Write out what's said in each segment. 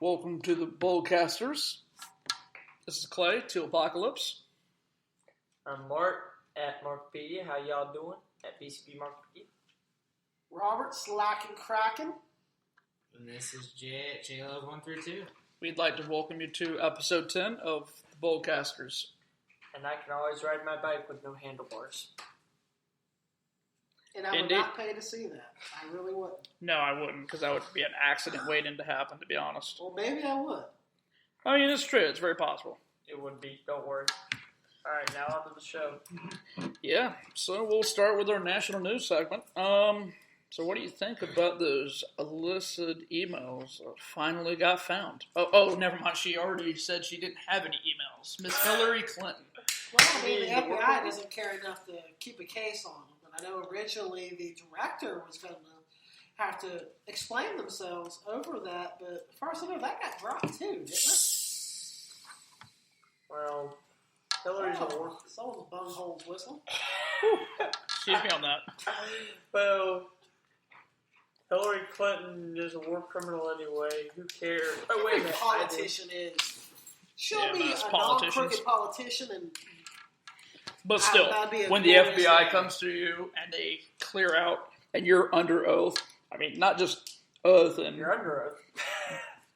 Welcome to the Boldcasters. This is Clay, to Apocalypse. I'm Mark at Markpedia. How y'all doing? At BCB Markpedia. Robert, slacking, cracking. And this is Jay at JLove132. We'd like to welcome you to episode 10 of the Boldcasters. And I can always ride my bike with no handlebars. And I would not pay to see that. I really wouldn't. No, I wouldn't, because that would be an accident waiting to happen, to be honest. Well, maybe I would. I mean, it's true. It's very possible. It would be. Don't worry. All right, now on to the show. Yeah, so we'll start with our national news segment. So what do you think about those illicit emails that finally got found? Oh, never mind. She already said she didn't have any emails. Miss Hillary Clinton. Well, I mean, the FBI doesn't care enough to keep a case on them. But I know originally the director was going to have to explain themselves over that. But as far as I know, that got dropped too, didn't it? Well, Hillary's a war. Someone's bunghole's whistling. Excuse me on that. Well, Hillary Clinton is a war criminal anyway. Who cares? Oh, wait a minute. Politician is. She'll be a non-crooked politician and... But still, when the FBI comes to you and they clear out and you're under oath, I mean, not just oath and... You're under oath.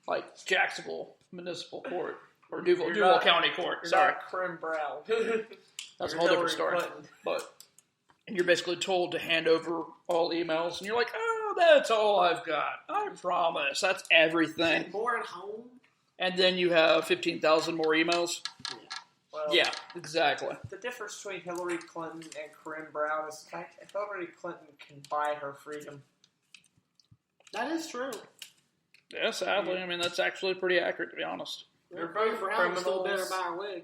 Like Jacksonville Municipal Court or Duval County Court. You're Sorry. not Krim Brown. That's a whole different story. And you're basically told to hand over all emails and you're like, oh, that's all I've got. I promise. That's everything. More at home. And then you have 15,000 more emails. Well, yeah, exactly. The difference between Hillary Clinton and Corinne Brown is the fact that Hillary Clinton can buy her freedom. That is true. Yeah, sadly. I mean, that's actually pretty accurate, to be honest. They're both Brown still better buy a wig.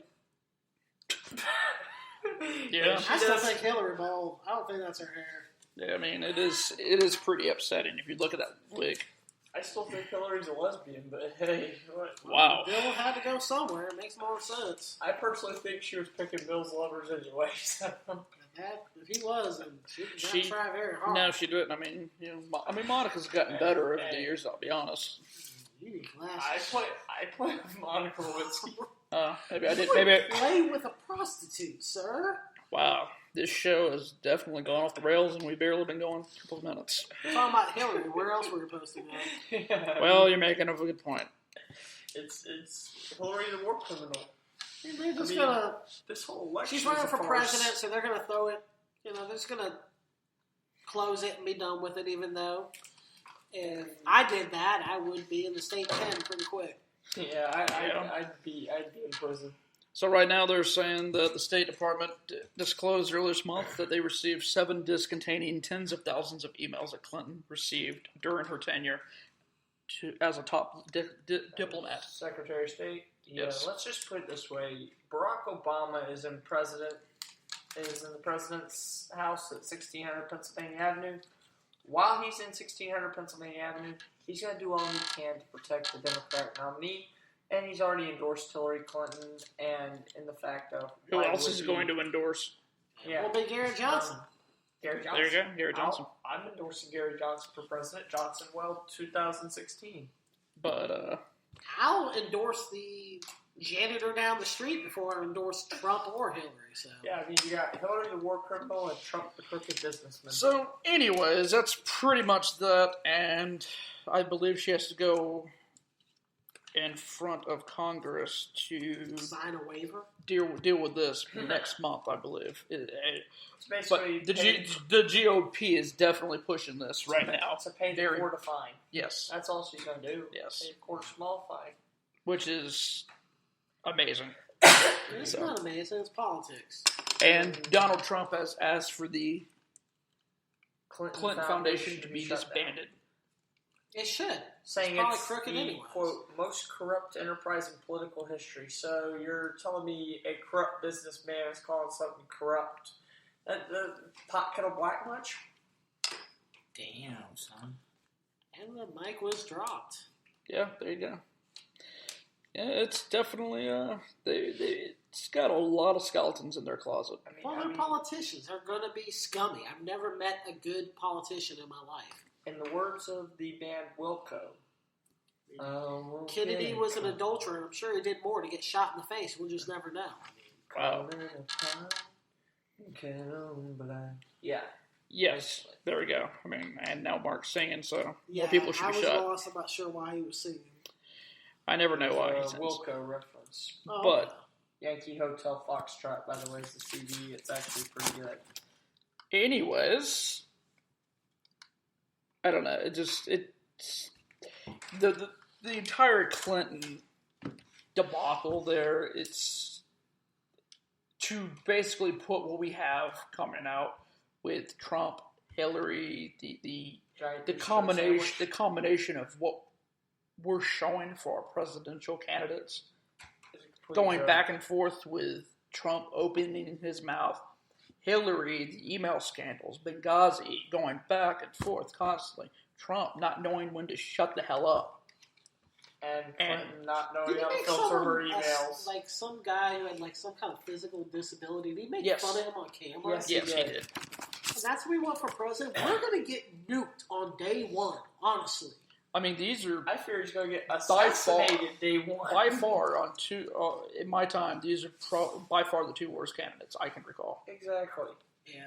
Yeah. I still think Hillary bald. I don't think that's her hair. Yeah, I mean, it is pretty upsetting if you look at that wig. I still think Hillary's a lesbian, but hey, what? Wow. Bill had to go somewhere. It makes more sense. I personally think she was picking Bill's lovers anyway. So. If he was, then she didn't try very hard. No, she didn't. I mean, Monica's gotten better over the years. I'll be honest. You need glasses. I play with Monica Lewinsky. Maybe I did. Maybe I play with a prostitute, sir. Wow, this show has definitely gone off the rails, and we've barely been going a couple of minutes. Talking about Hillary, where else were we supposed to go? Yeah, well, you're making a good point. It's Hillary the war criminal. They're just gonna. This whole election. She's running for president, so they're gonna throw it. They're just gonna close it and be done with it. Even though, if I did that, I would be in the state pen pretty quick. Yeah, I'd be in prison. So right now they're saying that the State Department disclosed earlier this month that they received 7 disks containing tens of thousands of emails that Clinton received during her tenure as a top diplomat. Secretary of State? Yeah, yes. Let's just put it this way. Barack Obama is in the president's house at 1600 Pennsylvania Avenue. While he's in 1600 Pennsylvania Avenue, he's going to do all he can to protect the Democratic nominee. And he's already endorsed Hillary Clinton, and in the fact of... Who else is going to endorse? Yeah. Will be Gary Johnson. Gary Johnson. There you go, Gary Johnson. I'm endorsing Gary Johnson for president. Johnson, 2016. But, I'll endorse the janitor down the street before I endorse Trump or Hillary, so... Yeah, I mean, you got Hillary the war criminal and Trump the crooked businessman. So, anyways, that's pretty much that, and I believe she has to go in front of Congress to sign a waiver, deal with this next month, I believe. It's basically but the GOP is definitely pushing this right now. To pay the court a fine. Yes, that's all she's going to do. Yes, pay the court a small fine, which is amazing. It's not amazing. It's politics. And Donald Trump has asked for the Clinton Foundation to be disbanded. It should. Saying it's crooked anyway. Quote, most corrupt enterprise in political history. So you're telling me a corrupt businessman is calling something corrupt? The pot kettle black much? Damn, son. And the mic was dropped. Yeah, there you go. Yeah, it's definitely it's got a lot of skeletons in their closet. They're politicians. They're going to be scummy. I've never met a good politician in my life. In the words of the band Wilco, Kennedy was an adulterer. I'm sure he did more to get shot in the face. We'll just never know. Wow. Yeah. Yes, there we go. I mean, and now Mark's singing, so Yeah, more people should be shot. I was lost. I'm not sure why he was singing. I never know why he sings. Wilco reference. Oh, But okay. Yankee Hotel Foxtrot, by the way, is the CD. It's actually pretty good. anyways, I don't know. It's the entire Clinton debacle there. It's to basically put what we have coming out with Trump, Hillary, the combination of what we're showing for our presidential candidates, going back and forth with Trump opening his mouth, Hillary, the email scandals, Benghazi, going back and forth constantly, Trump not knowing when to shut the hell up. And Clinton not knowing Did he how to make filter her emails. like some guy who had like some kind of physical disability? Did he make Yes. fun of him on camera? Yes, Yes, he did. And that's what we want for president. We're going to get nuked on day one, honestly. I mean, these are I fear he's going to get By assassinated day one. by far on two. In my time, these are by far the two worst candidates I can recall. Exactly. Yeah.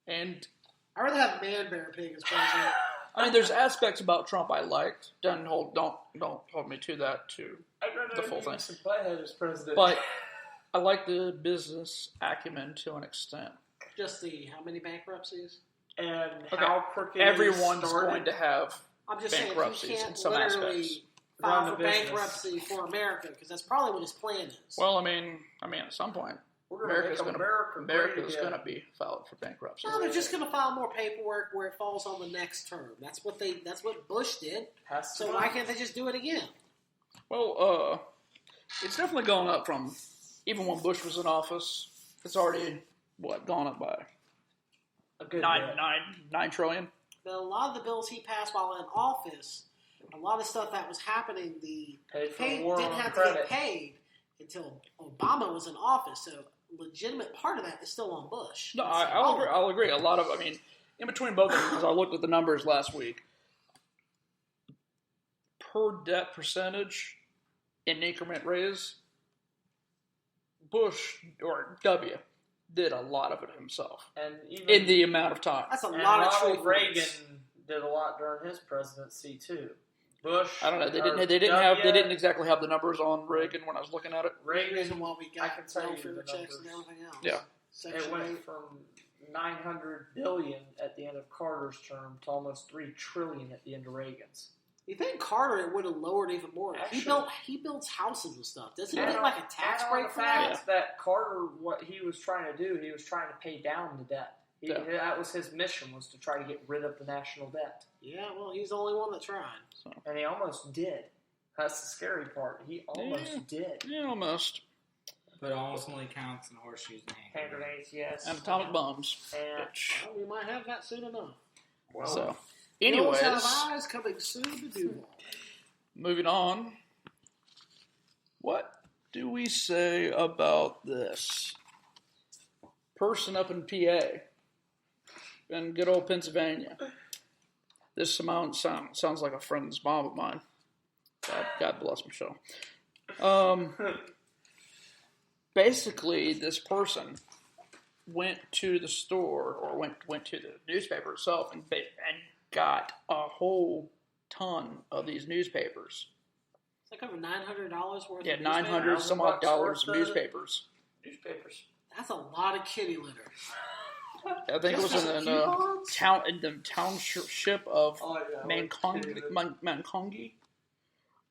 And I'd rather have Man Bear Pig as president. I mean, there's aspects about Trump I liked. Don't hold me to that too. I'd rather The full thing. some butthead as president. But I like the business acumen to an extent. Just the how many bankruptcies? and Okay. how crooked Everyone's it started. going to have I'm just saying, bankruptcies you in can't some literally aspects. file Run for the business. bankruptcy for America because that's probably what his plan is. Well, I mean, at some point, We're going to America's make going America to be filed for bankruptcy. No, they're just going to file more paperwork where it falls on the next term. That's what Bush did. So why can't they just do it again? Well, it's definitely gone up from even when Bush was in office. It's already gone up by a good $9 trillion. But a lot of the bills he passed while in office, a lot of stuff that was happening, didn't have to get paid until Obama was in office. So legitimate part of that is still on Bush. No, I'll agree. A lot of, in between both of them, because I looked at the numbers last week, per debt percentage in increment raise, Bush, or W, did a lot of it himself. And even in the amount of time. That's a lot of Ronald truth. Reagan did a lot during his presidency too. Bush, I don't know. They didn't exactly have the numbers on Reagan when I was looking at it. The Reagan, reason why we got I can tell you welfare the checks and numbers. everything else. Yeah. Section It went 8. from $900 billion at the end of Carter's term to almost $3 trillion at the end of Reagan's. You think Carter it would have lowered even more? Actually, he builds houses and stuff. Doesn't he get like a tax break for that? that? That Carter, what he was trying to do, he was trying to pay down the debt. That was his mission, was to try to get rid of the national debt. Yeah, well, he's the only one that tried. So. And he almost did. That's the scary part. He almost did. Yeah, almost. But it almost only counts in horseshoes and hand Hand grenades, yes. And atomic bombs. And Well, we might have that soon enough. well, So, Hills anyways, have eyes coming soon to Duval. moving on. What do we say about this person up in PA, in good old Pennsylvania? This sounds like a friend's mom of mine. God bless Michelle. Basically, this person went to the store or went to the newspaper itself and got a whole ton of these newspapers. It's like over $900 worth. Yeah, of $900 some odd dollars of newspapers. newspapers. That's a lot of kitty litter. I think it was in the township of Mankongi,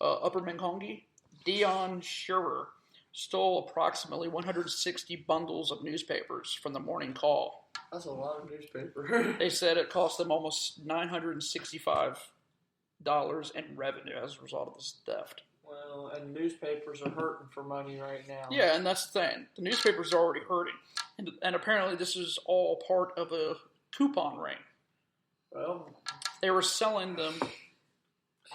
Upper Mankongi. Dion Shearer stole approximately 160 bundles of newspapers from the Morning Call. That's a lot of newspaper. They said it cost them almost $965 in revenue as a result of this theft. Well, and newspapers are hurting for money right now. Yeah, and that's the thing. The newspapers are already hurting. And apparently this is all part of a coupon ring. Well, They were selling them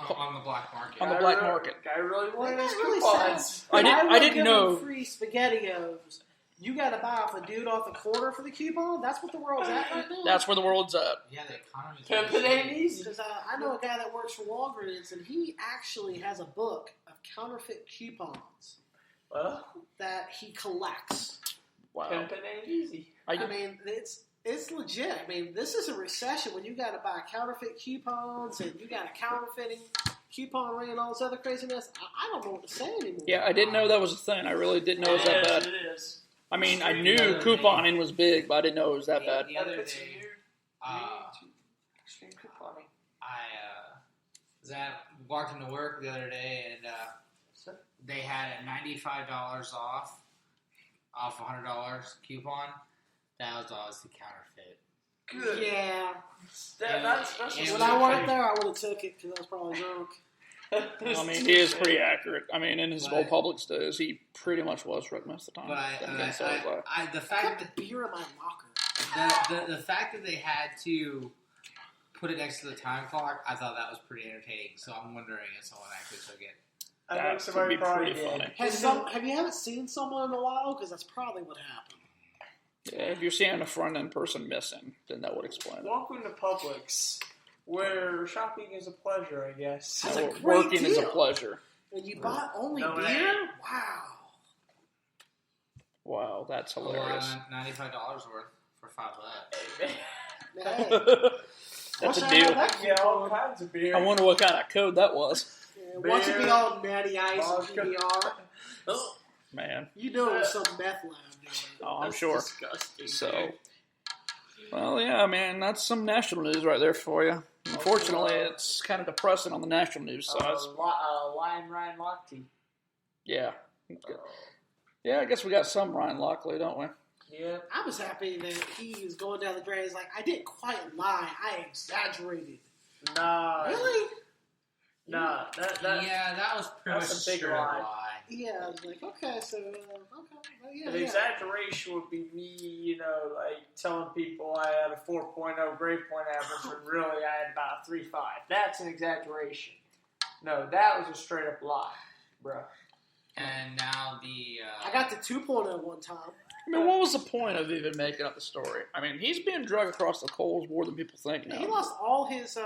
on the black market. on the black market. Guy really wanted his That really coupons. sounds- I didn't would give know. them free SpaghettiOs you got to buy off a dude off the corner for the coupon. That's what the world's at right now. That's where the world's at. Yeah, the economy's Pimping ain't easy. Because I know a guy that works for Walgreens, and he actually has a book of counterfeit coupons that he collects. Wow. Pimping ain't easy. I mean, it's legit. I mean, this is a recession when you got to buy counterfeit coupons and you got a counterfeiting coupon ring and all this other craziness. I don't know what to say anymore. Yeah, I didn't know that was a thing. I really didn't know it was that bad. It is. I mean, I knew couponing was big, but I didn't know it was that bad. The other That's day, extreme couponing. walked into work the other day, and they had a $95 off a $100 coupon. That was obviously counterfeit. Good. Yeah. That's When I worked there, I would have took it because I was probably drunk. I mean, he is pretty accurate. I mean, in his whole Publix days, he pretty much was right most of the time. But the I fact kept the beer in my locker. the fact that they had to put it next to the time clock, I thought that was pretty entertaining. So I'm wondering if someone actually took it. I that think would somebody be probably pretty did. funny. Have you haven't seen someone in a while? Because that's probably what happened. Yeah, if you're seeing a front-end person missing, then that would explain it. Welcome to Publix, where shopping is a pleasure, I guess. That's a great Working is a deal. pleasure. And you bought only No, it beer? ain't. Wow. Wow, that's hilarious. $95 worth for $5. Hey. That's a Wish I deal. had that Yeah, all coupon. kinds of beer. I wonder what kind of code that was. Yeah, watch it be Beer, all natty ice and vodka. PBR. Man, You know it was some meth lab doing it. oh, I'm That's sure. disgusting. So, dude. well, yeah, man, that's some national news right there for you. Unfortunately, it's kind of depressing on the national news side. Lion Ryan Lochte. Yeah. Yeah, I guess we got some Ryan Lockley, don't we? Yeah. I was happy that he was going down the drain. He's like, I didn't quite lie. I exaggerated. Nah. Really? Nah. That That was pretty that's much a big straight up lie. lie. Yeah, I was like, okay, so, okay. Well, yeah, the yeah. exaggeration would be me, like telling people I had a 4.0 grade point average when really I had about a 3.5. That's an exaggeration. No, that was a straight up lie, bro. And now I got the 2.0 one time. I mean, what was the point of even making up the story? I mean, he's being dragged across the coals more than people think now. He lost all his,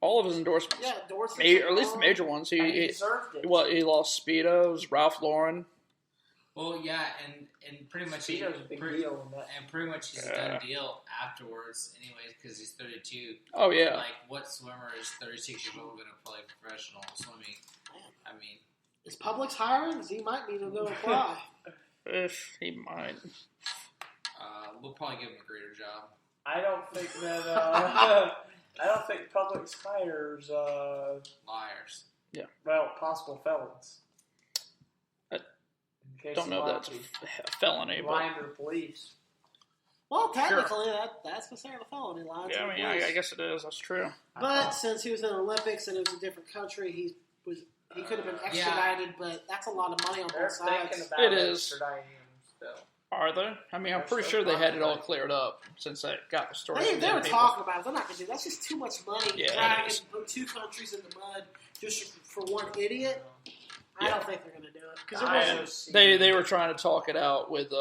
All of his endorsements. endorsements. Or at least the major ones. And he He deserved it. he lost Speedos, Ralph Lauren. well, yeah, and pretty much Speedo's a big deal in that. And pretty much he's Yeah. done deal afterwards, anyways, because he's 32. Oh, yeah. Like, what swimmer is 36 years old going to play professional swimming? I mean, Is Publix hiring? Because he might need to go apply. If he might. we'll probably give him a greater job. I don't think that. I don't think Publix hires. Liars. Well, possible felons. I In case Don't know of if that's Lochte. a felony, but Lying to the police. Well, technically, that's considered a felony. Lying to yeah, the I mean, police. I guess it is. That's true. But since he was in the Olympics and it was a different country, he could have been extradited. But that's a lot of money on They're both thinking sides. about It is. extraditing him still. Are they? I mean, I'm They're pretty still sure they had it all talking cleared up since they got the story. They from were the people. talking about it. They're not going to do that. That's just too much money. Yeah, it dragging is. two countries in the mud just for one idiot. I Yeah. don't think they're going to do it. Because They were trying to talk it out with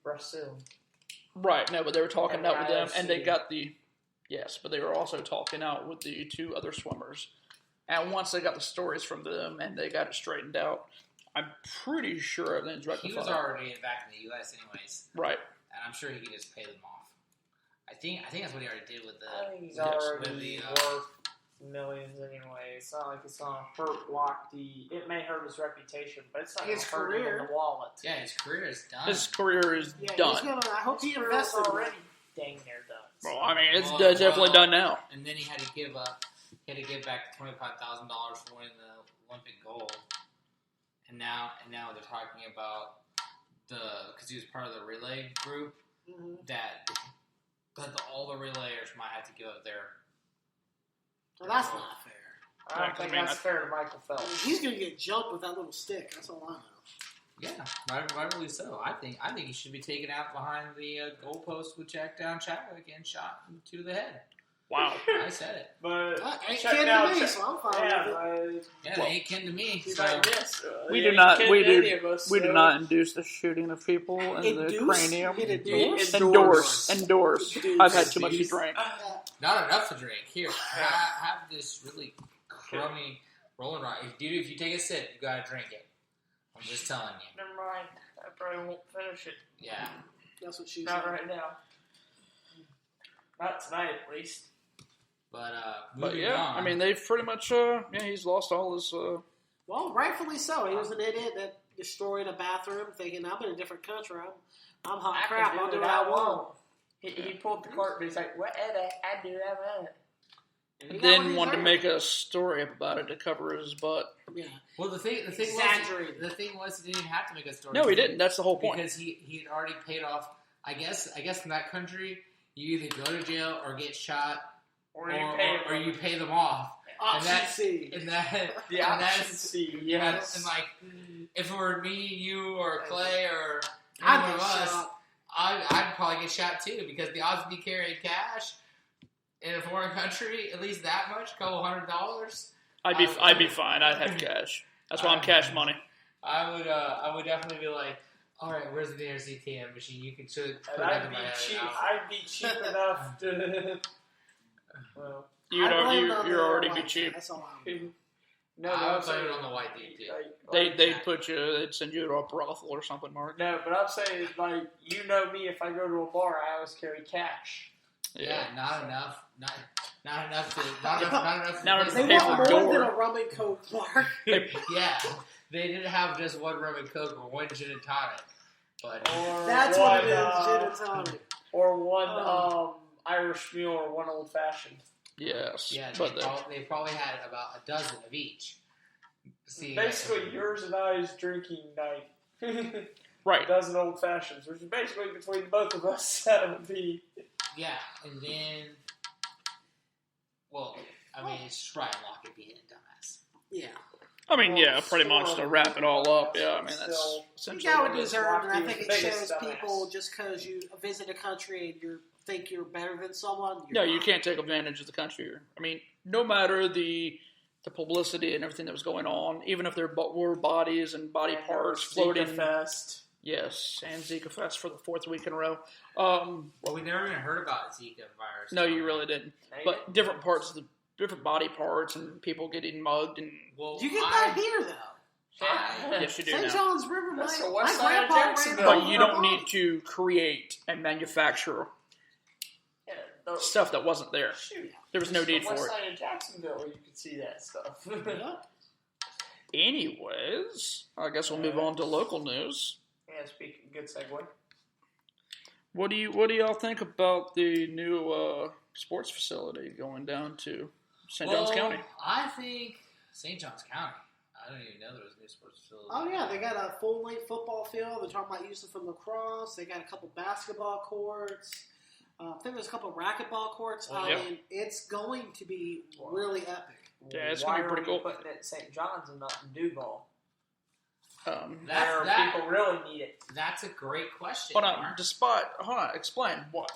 Brazil. right, no, but they were talking And out with them, and they IOC. got but they were also talking out with the two other swimmers. And once they got the stories from them and they got it straightened out, I'm pretty sure everything's He rectified. was already back in the U.S. anyways, Right. and I'm sure he could just pay them off. I think that's what he already did with I think he's yes, already with worth millions anyway. It's not like it's going to hurt Lochte. It may hurt his reputation, but it's not going His to hurt him career. in the wallet. Yeah, his career is done. His career is done. I hope he His career's invested already dang near done. Well, I mean, it's Well, definitely well, done now. And then he had to give up. He had to give back $25,000 for winning the Olympic gold. And now they're talking about because he was part of the relay group that all the relayers might have to give up their. Well, that's not fair. I don't think that's fair to Michael Phelps. He's going to get jumped with that little stick. That's all I know. Yeah, rightfully so. I think he should be taken out behind the goalpost with Jack down Chadwick and shot to the head. Wow. I said it. But Ain't check kin now, to me, check- so I'm fine yeah, with it. Yeah, Well, they ain't kin to me. He's So. like, yes. We he do ain't not. kin We to any do. of us, We so. do not induce the shooting of people in the Induce? cranium. You mean Endorse? endorse? Endorse. Induce. I've had too much to Induce. drink. Not enough to drink. Here, have this really crummy Rolling Rock. Dude, if you take a sip, you gotta drink it. I'm just telling you. Never mind. I probably won't finish it. Yeah. That's what she Not said. right now. Not tonight, at least. But But moving yeah, on. I mean, they've pretty much. He's lost all his. Well, rightfully so. He was an idiot that destroyed a bathroom, thinking I'm in a different country. I'm hot I crap. can I'll do it what I want. He pulled the cart and he's like, whatever, I do that. And he got what Then he wanted to deserved. make a story up about it to cover his butt. Yeah. well, the thing Exaggerated. was, he didn't even have to make a story. No, he didn't. That's the whole point. Because he had already paid off. I guess in that country, you either go to jail or get shot, Or you pay them. off. Option that- C. And that, The and option that's, C, and, yes. and like, if it were me, you, or Clay, or I'd anyone of get us, shot. I'd probably get shot too, because the odds of me carrying cash in a foreign country, at least that much, $200. I'd be fine. I'd have cash. That's why I'm cash money. I would definitely be like, all right, where's the nearest ATM machine? You can put And it I'd in be my head. cheap. I'll- I'd be cheap enough to. Well, I blame it on You're the already white be guy. cheap. That's all I'm no, I would I'm blame it saying, on the white dude too. They'd send you to a brothel or something, Mark. No, but I'm saying, like, you know me. If I go to a bar, I always carry cash. Yeah, not enough. Not enough to. Not enough. Not to enough They to pay want for more door. than a rum and coke, Mark. Yeah, they didn't have just one rum and coke or one gin and tonic, but Or That's one, what it is, gin and tonic. Or one Oh. Irish mule or one old fashioned. Yes, yeah, but they probably had about a dozen of each. See, Basically, yours and I's drinking night. right. A dozen old fashions, which is basically between both of us. That would be. Yeah, and then, well, I mean, it's just Ryan Lochte being a dumbass. Yeah. I mean, Well, yeah, pretty much to wrap it all up. Yeah, I mean that's Still- You essentially got what what it is. deserved, and I Lofty think was it the biggest shows people dumbass. just because you visit a country and you think you're better than someone. No, You're you not. can't take advantage of the country. I mean, no matter the publicity and everything that was going on, even if there were bodies and body And parts Zika floating. Fest. Yes, and Zika Fest for the 4th week in a row. Well, we never even heard about Zika virus. No, you really didn't. Ain't But it? different parts of the different body parts and people getting mugged and Well, You get that here, though. yes, you do St. now. John's River, That's my the west side of grandpa ran Jacksonville. But over you a don't body. need to create and manufacture Yeah, the, stuff that wasn't there. shoot. There was no need the for west it. side of Jacksonville, you could see that stuff. Yeah. Anyways, I guess we'll move on to local news. Yeah, speaking, good segue. What do y'all think about the new sports facility going down to St. John's County? I think St. John's County. I don't even know there was a new sports facility. Oh, yeah, they got a full-length football field. They're talking about using it for lacrosse. They got a couple basketball courts. I think there's a couple racquetball courts. Oh, I yeah. mean, it's going to be really epic. Yeah, it's Why gonna be pretty are we cool. putting it at St. John's and not in Duval? That- Where people really need it. That's a great question. Hold on, Mark. explain what.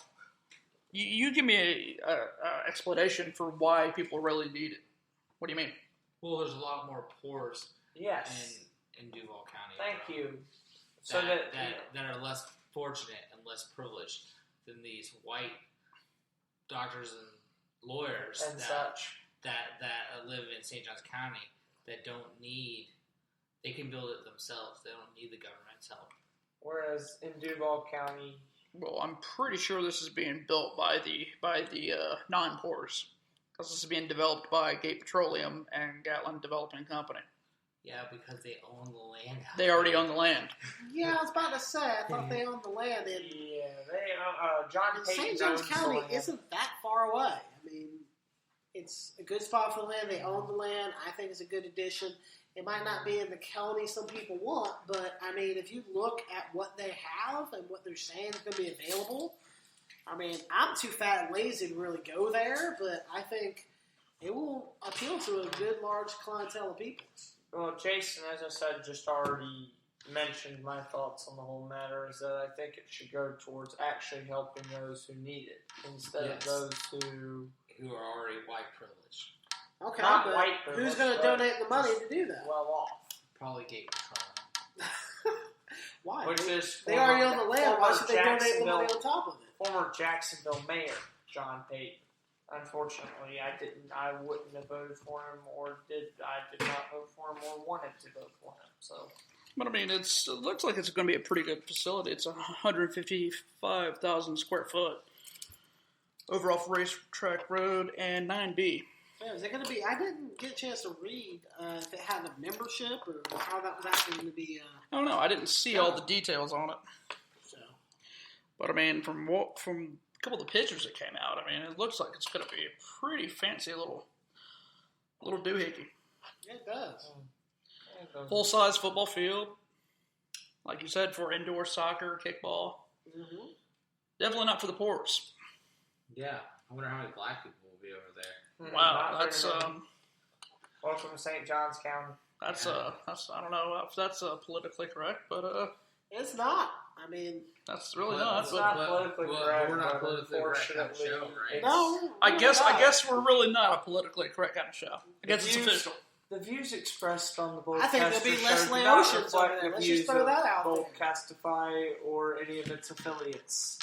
You give me a explanation for why people really need it. What do you mean? Well, there's a lot more poors Yes. in Duval County. Thank bro, you. So that are less fortunate and less privileged than these white doctors and lawyers and that such. live in St. Johns County that don't need. They can build it themselves. They don't need the government's help. Whereas in Duval County, Well, I'm pretty sure this is being built by the non-poors, because this is being developed by Gate Petroleum and Gatlin Developing Company. Yeah, because they own the land. out They already there. own the land. Yeah, I was about to say, I thought they owned the land. And yeah, they John Payton St. John's owns the County land. isn't that far away. I mean, it's a good spot for the land. They own the land. I think it's a good addition. It might not be in the county some people want, but, I mean, if you look at what they have and what they're saying is going to be available, I mean, I'm too fat and lazy to really go there, but I think it will appeal to a good, large clientele of people. Well, Jason, as I said, just already mentioned my thoughts on the whole matter, is that I think it should go towards actually helping those who need it, instead Yes. of those who who are already white privileged. Okay, Not but white who's privilege, going to but donate the money to do that? Well off. Probably gate patrol. Why? Which is They already own the land. Why should they donate the Jacksonville- money on top of it? Former Jacksonville Mayor John Payton. Unfortunately, I wouldn't have voted for him, I did not vote for him, or wanted to vote for him. So, But I mean, it looks like it's going to be a pretty good facility. It's 155,000 square foot over off Racetrack Road and 9B. Yeah, is it going to be? I didn't get a chance to read if it had a membership or how that was actually going to be. I don't know. I didn't see all the details on it. So, But I mean, from a couple of the pictures that came out, I mean, it looks like it's going to be a pretty fancy little doohickey. yeah, it does. Full size football field, like you said, for indoor soccer, kickball. Mm-hmm. Definitely not for the poorest. Yeah, I wonder how many black people will be over there. Wow, that's welcome to St. Johns County. that's I don't know if that's politically correct, but It's not. I mean, that's really Well, not. It's But not politically correct. we're not but politically correct on the unfortunately, show, right? it's- no. I really guess not. we're really not a politically correct kind of show. I guess it's views- official. The views expressed on the Boldcasters I think there'll be show Leslie do not Oceans reflect over there. the Let's views just throw of that out there. Boldcastify or any of its affiliates.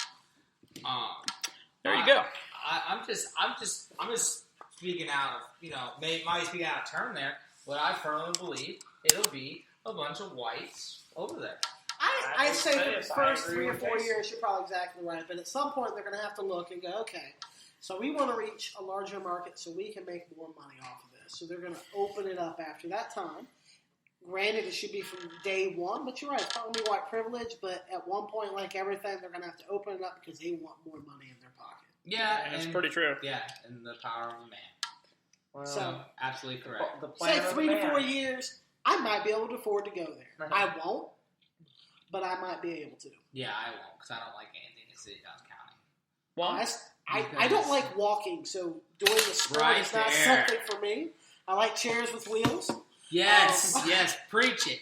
There you go. I'm just speaking out of, might speaking out of turn there, but I firmly believe it'll be a bunch of whites over there. I'd say for the I first agree 3 or with 4 Jason. years, you're probably exactly right. But at some point, they're going to have to look and go, okay, so we want to reach a larger market so we can make more money off of this. So they're going to open it up after that time. Granted, it should be from day one, but you're right, it's probably white privilege. But at one point, like everything, they're going to have to open it up because they want more money in their pocket. Yeah, That's pretty true. Yeah, and the power of a man. Well, So, Absolutely correct. the plan say of the 3 to man. 4 years, I might be able to afford to go there. Uh-huh. I won't, but I might be able to. Yeah, I won't, because I don't like anything in St. Johns County. Well, I don't like walking, so doing the sport Right is not there. something for me. I like chairs with wheels, Yes, yes, preach it.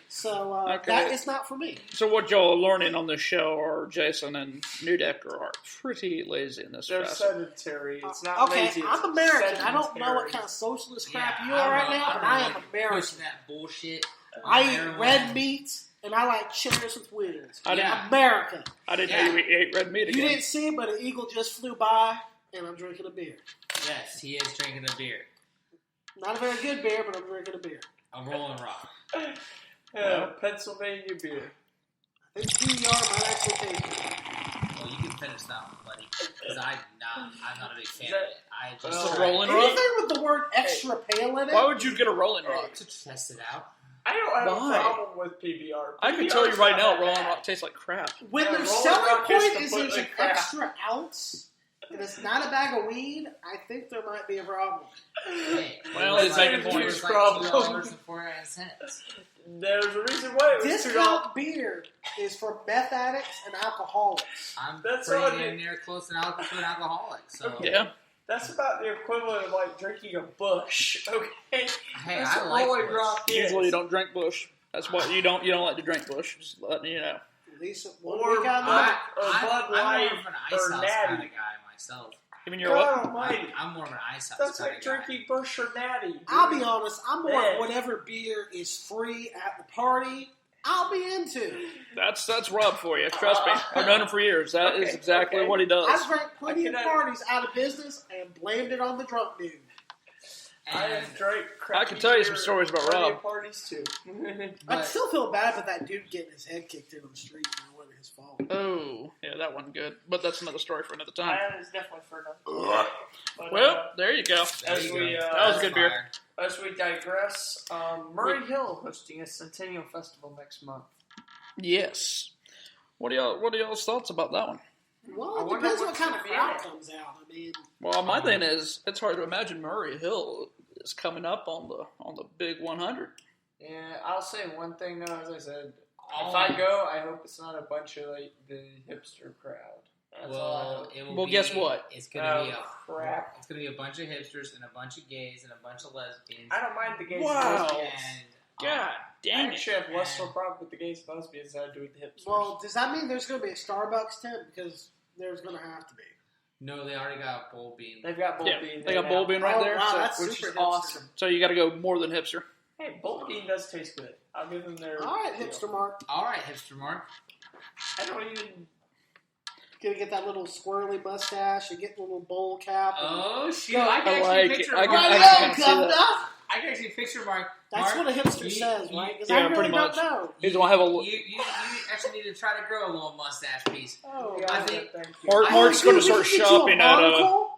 so Okay. that is not for me. so what y'all are learning on this show are Jason and Neudecker are pretty lazy in this They're facet. sedentary. It's not Okay, lazy. I'm it's American. I don't know sedentary. what kind of socialist crap Yeah, you are right now, but I am Pushing American. that bullshit. I eat Heroin. red meat, and I like chairs with wheels. I didn't, Yeah. American. I didn't know you ate red meat You again. didn't see it, but an eagle just flew by, and I'm drinking a beer. Yes, he is drinking a beer. Not a very good beer, but I'm drinking a beer. A Rolling Rock. Pennsylvania beer. I think PBR might actually take it. Well, you can finish that one, buddy. Because I'm not a big fan of it. I just Well, It's a Rolling Rock? Anything with the word extra pale in it? Why would you get a Rolling Rock? to test it out. I don't have Why? a problem with PBR. I can tell you PBR's right not now, that Rolling bad. Rock tastes like crap. When Yeah, their Rolling selling Rock point is is there's completely an crap. extra ounce, and it's not a bag of weed, I think there might be a problem. Hey, Well, it he's was making it points. was like Problem. $2.49. There's a reason why it was Discount beer is for meth addicts and alcoholics. I'm That's pretty all damn near close to an alcoholic. So Yeah. That's about the equivalent of like drinking a bush. Okay. hey, That's I what like Rolling Bush. Rock is. Usually you don't drink Bush. That's what you don't like to drink Bush. Just letting you know. At least one Or week out of the Bud- month. or Bud I'm Light more of an ice or house Natty. kind of guy myself. Even your what? God almighty. I'm more of an ice house That's kind like of guy. drinking Bush or Natty. dude. I'll be honest, I'm more Yeah. of whatever beer is free at the party, I'll be into. That's Rob for you. Trust me. I've known him for years. That is Okay, exactly okay. what he does. I've drank plenty of I can- parties out of business and blamed it on the drunk dude. I And, have drank crappy I can tell you some beer stories about at plenty Rob. of parties too. I but still feel bad about that dude getting his head kicked in on the street and it wasn't his fault. Oh, yeah, that wasn't good. But that's another story for another time. That is definitely for another. But, Well, there you go. there as you we, go. that was a good beer. Fire. as we digress, Murray Hill hosting a Centennial Festival next month. Yes. What are y'all's thoughts about that one? Well, I it wonder depends what what's kind of gonna be crowd in it. comes out. I mean, Well, my thing is, it's hard to imagine Murray Hill is coming up on the big 100. Yeah, I'll say one thing though. As I said, Oh. if I go, I hope it's not a bunch of like the hipster crowd. That's all I Well, hope. it will Well, be, guess what? It's gonna be Oh, a crap. It's gonna be a bunch of hipsters and a bunch of gays and a bunch of lesbians. I don't mind the gays Wow. and lesbians. And God I dang it. actually have less of a problem with the gays and lesbians than I do with the hipsters. well, does that mean there's going to be a Starbucks tent? Because there's going to have to be. No, they already got Bold Bean. They've got Bold Yeah, Bean. they got Bold Bean right there. Wow, So, that's which super is hipster. awesome. so you got to go more than hipster. Hey, Bold Bean does taste good. I'll give them their. All right, deal. hipster Mark. All right, hipster Mark. I don't even. Gonna get that little swirly mustache and get the little bowl cap. Oh shoot! Go. I can I actually like picture it. I Mark. can- I I know, can see that. Governor. I can actually picture Mark. That's Mark, what a hipster you- says, you- right? Because yeah, I really pretty don't much. know. He's gonna have a. You actually need to try to grow a little mustache piece. Oh, Yeah, I think- thank you. Mark- I- Mark's going to Dude, we start can get you a shopping at a. monocle?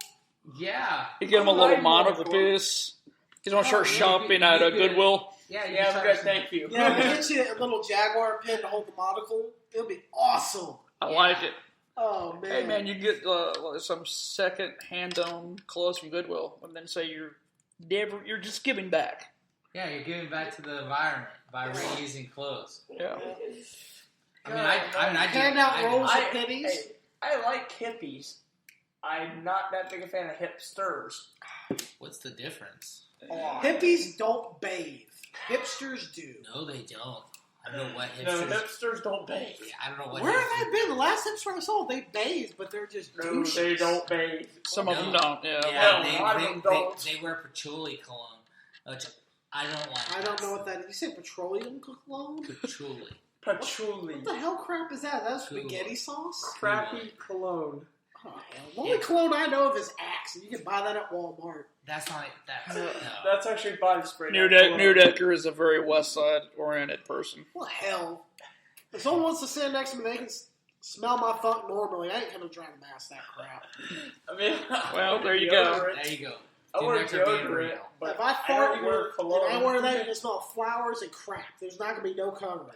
Yeah. You get him a I'm little not monocle even- piece. He's going to start Oh, yeah, shopping at a Goodwill. Yeah, you Yeah, I'm start good. some- Thank you. Yeah, we get you a little Jaguar pin to hold the monocle. It'll be awesome. I like it. Oh man. Hey man, you get some second-hand owned clothes from Goodwill, and then say you're just giving back. Yeah, you're giving back to the environment by reusing clothes. Yeah. I do. Hand out I do. rolls I- of pennies. Hey, I like hippies. I'm not that big a fan of hipsters. What's the difference? Hippies don't bathe. Hipsters do. No, they don't. I don't know what No, hipsters. hipsters don't bathe. I don't know what. Where hipsters- have they been? The last hipster I saw, they bathe, but they're just No, douches. they don't bathe. Some of them don't. Yeah. Yeah, Well, a lot of them don't. they wear patchouli cologne, which I don't like. I don't know what that is. You say petroleum cologne? Patchouli. Patchouli. What the hell crap is that? That's Cool. spaghetti sauce? Crappy cologne. Oh, hell. The only cologne I know of is Axe, and you can buy that at Walmart. That's not that. No. That's actually body spray. Neudecker is a very West Side oriented person. Well, hell. If someone wants to sit next to me, they can smell my funk normally. I ain't gonna try to mask that crap. I mean, Well, there you go. There you go. I wear Neudecker being deodorant, real. but If I fart don't wear and cologne. I wear that, you can smell flowers and crap. There's not gonna be no covering.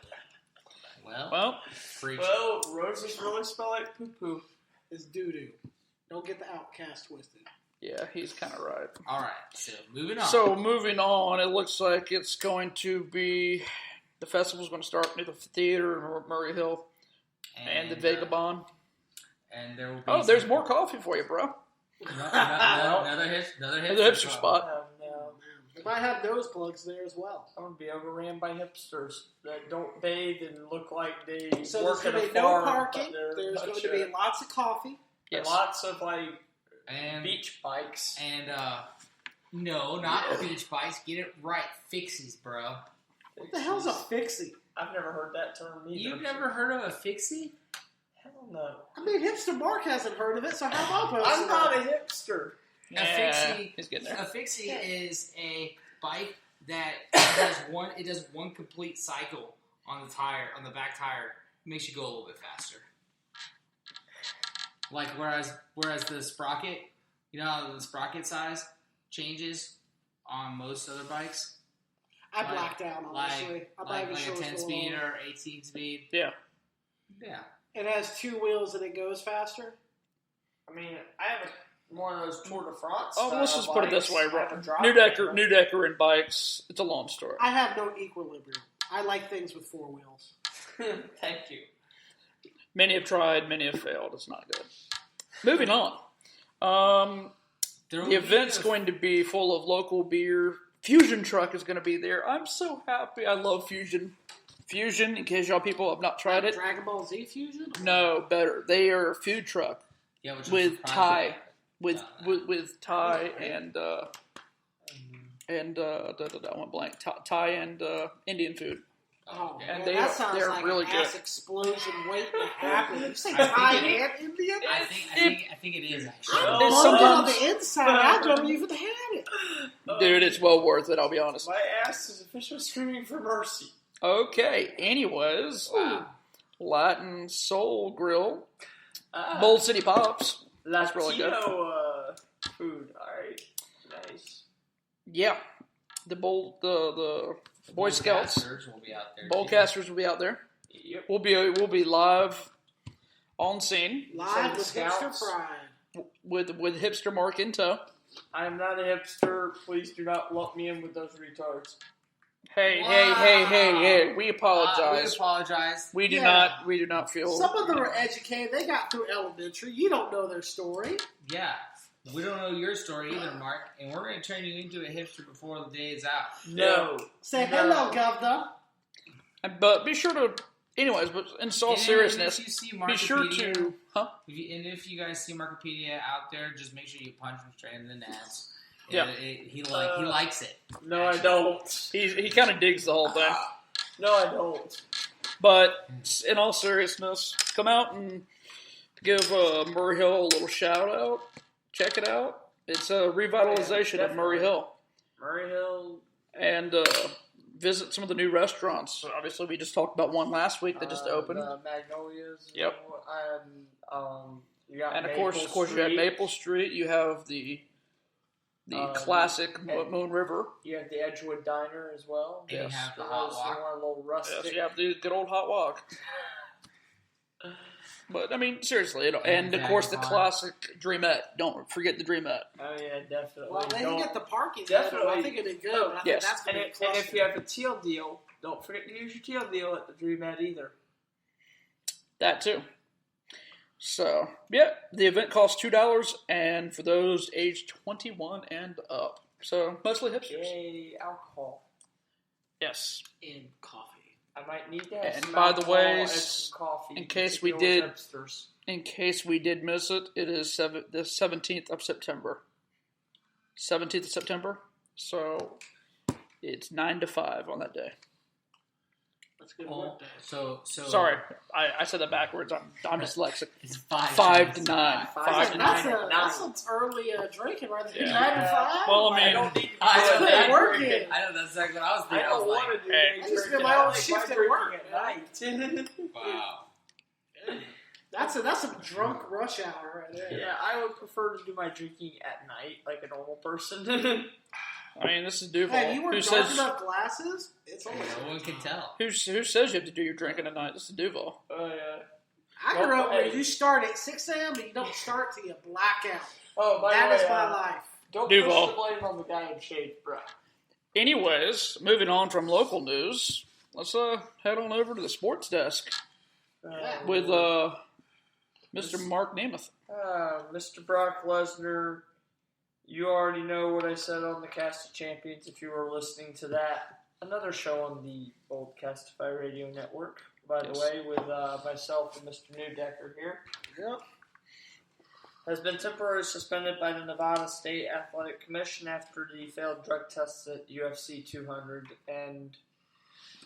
Well, preach. Well, roses really smell like poo poo. It's doo-doo. Don't get the outcast twisted. Yeah, he's kind of right. All right, so moving on. So moving on, it looks like it's going to be the festival's going to start near the theater in Murray Hill and the Vagabond. And there will be. Oh, there's some- more coffee for you, bro. Another Another hipster spot. Oh, no. They might have nose plugs there as well. I'm gonna be overran by hipsters that don't bathe and look like they So work there's at going a to be no farm. parking. but they're There's not going to sure. be lots of coffee. And Yes. lots of like And beach bikes. And no, not beach bikes. Get it right, fixies, bro. What the hell's a fixie? I've never heard that term either. You've never heard of a fixie? Hell no. I mean, hipster Mark hasn't heard of it, so how am I supposed I'm to not know? a hipster. Yeah, fixie- he's getting A there. fixie Yeah. is a bike that does one complete cycle on the back tire. Makes you go a little bit faster. Like whereas the sprocket, you know how the sprocket size changes on most other bikes? I blacked out, honestly. I'm not Like even a sure what's 10 going speed on. or 18 speed. Yeah. Yeah. It has two wheels and it goes faster. I mean, I have one of those Tour de France. Oh, let's style just put it this bikes. way, I bro. have a drop Neudecker handle. and bikes. It's a long story. I have no equilibrium. I like things with four wheels. Thank you. Many have tried, many have failed. It's not good. Moving on. There will The be event's a- going to be full of local beer. Fusion Truck is going to be there. I'm so happy. I love Fusion. Fusion, in case y'all people have not tried it. Dragon Ball Z Fusion? No, better. They are a food truck Yeah, which I'm with surprised Thai, at. with Thai and I went blank. Thai and Indian food. Oh, okay. And man, that sounds they're like really an good. ass explosion waiting to happen. You say I think Thai it- and Indian? I think it is actually. I'm It's buzzing on sometimes- the inside. I don't even had it. Dude, it's well worth it, I'll be honest. My ass is officially screaming for mercy. Okay, anyways. Wow. Latin Soul Grill. Ah, Bold City Pops. That's really good. Latino, food. All right, nice. Yeah. The Boy Scouts. Boldcasters will be out there. Boldcasters will be out there. Yep. We'll be live on scene Live with Scouts. Hipster Pride. with hipster Mark in tow. I am not a hipster. Please do not lump me in with those retards. Hey, Wow. hey, we We apologize. apologize. We do Yeah. not feel Some of them are educated. They got through elementary. You don't know their story. Yeah. We don't know your story either, Mark, and we're going to turn you into a hipster before the day is out. No. Say No. hello, Governor. but be sure to anyways, but in all And seriousness, if you see be sure to, if you guys see Markipedia out there, just make sure you punch him straight in the nuts. Yeah. He likes it. No, I don't. he kind of digs the whole thing. No, I don't. But in all seriousness, come out and give Murray Hill a little shout out. Check it out. It's a revitalization of Murray Hill. Murray Hill. And visit some of the new restaurants. Obviously, we just talked about one last week that just opened. Magnolias. Yep. You got and of Maple course, you have Street. Maple Street. You have the classic Moon River. You have the Edgewood Diner as well. And Yes. you have the hot walk. A little rustic. Yes, you have the good old hot walk. But, I mean, seriously. And, of course, the classic Dreamette. Don't forget the Dreamette. Oh, yeah, definitely. Well, they can get the parking. Definitely. I think it'd be good. But I Yes. think that's And, going to be and if you have a teal deal, don't forget to use your teal deal at the Dreamette either. That, too. So, yeah, the event costs $2, and for those aged 21 and up. So, mostly hipsters. Yay, alcohol. Yes. in coffee. I might need that. And some by the alcohol way, and some coffee. in case to we go with did- hipsters. In case we did miss it, it is the 17th of September. 17th of September. So, it's 9 to 5 on that day. That's a good Oh, work day. so Sorry, I said that backwards. I'm dyslexic. It's 5 to 9. 5 to 9. That's some early drinking right there. Yeah. 9 to 5? Well, I I mean, don't need to I do put that work drinking. in. I know that's exactly what I was I thinking. I was don't want like, to do hey. day I used to do drinking. my I own like shift my at work, drinking at night. wow. That's some drunk rush hour right there. Yeah, I would prefer to do my drinking at night, like a normal person. I mean, this is Duval. Hey, you wear Who dark says enough glasses? It's always No one can tell. who says you have to do your drinking at night? This is Duval. Oh, yeah. I grew up where Hey. you start at 6 a.m. and you don't start till you black out. Oh, by That the is way, my life. don't Duval. push the blame on the guy in shade, bro. Anyways, moving on from local news, let's head on over to the sports desk with Mr. Mark Namath. Mr. Brock Lesnar, you already know what I said on the Cast of Champions if you were listening to that. Another show on the Boldcastify Radio Network, by the Yes. way, with myself and Mr. Neudecker here. Yep. Has been temporarily suspended by the Nevada State Athletic Commission after the failed drug tests at UFC 200. And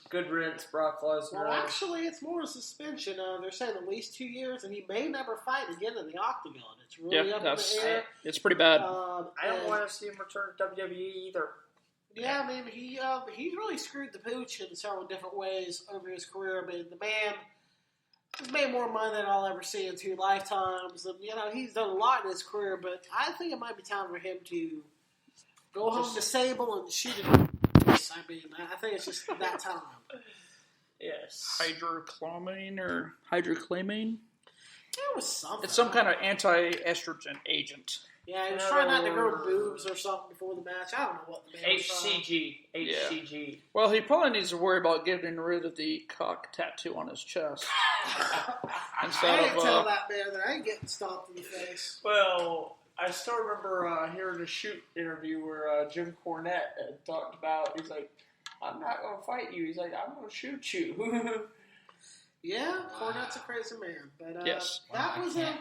good riddance, Brock Lesnar. Well, actually, it's more a suspension. They're saying at least 2 years, and he may never fight again in the octagon. It's really Yeah, up in the air. it's pretty bad. I don't and- want to see him return to WWE either. Yeah, I mean, he really screwed the pooch in several different ways over his career. I mean, the man has made more money than I'll ever see in 2 lifetimes. And, he's done a lot in his career, but I think it might be time for him to go home to Sable and shoot it. I mean, I think it's just that time. Yes. Hydroclamine or hydroclamine? There was something. It's some kind of anti-estrogen agent. Yeah, he was trying not to grow boobs or something before the match. I don't know what the man was trying. HCG. Well, he probably needs to worry about getting rid of the cock tattoo on his chest. I Instead didn't of, tell that man that I ain't getting stomped in the face. Well, I still remember hearing a shoot interview where Jim Cornette had talked about, he's like, I'm not going to fight you. He's like, I'm going to shoot you. Yeah, Wow. Cornette's a crazy man. But Yes. that Wow, was I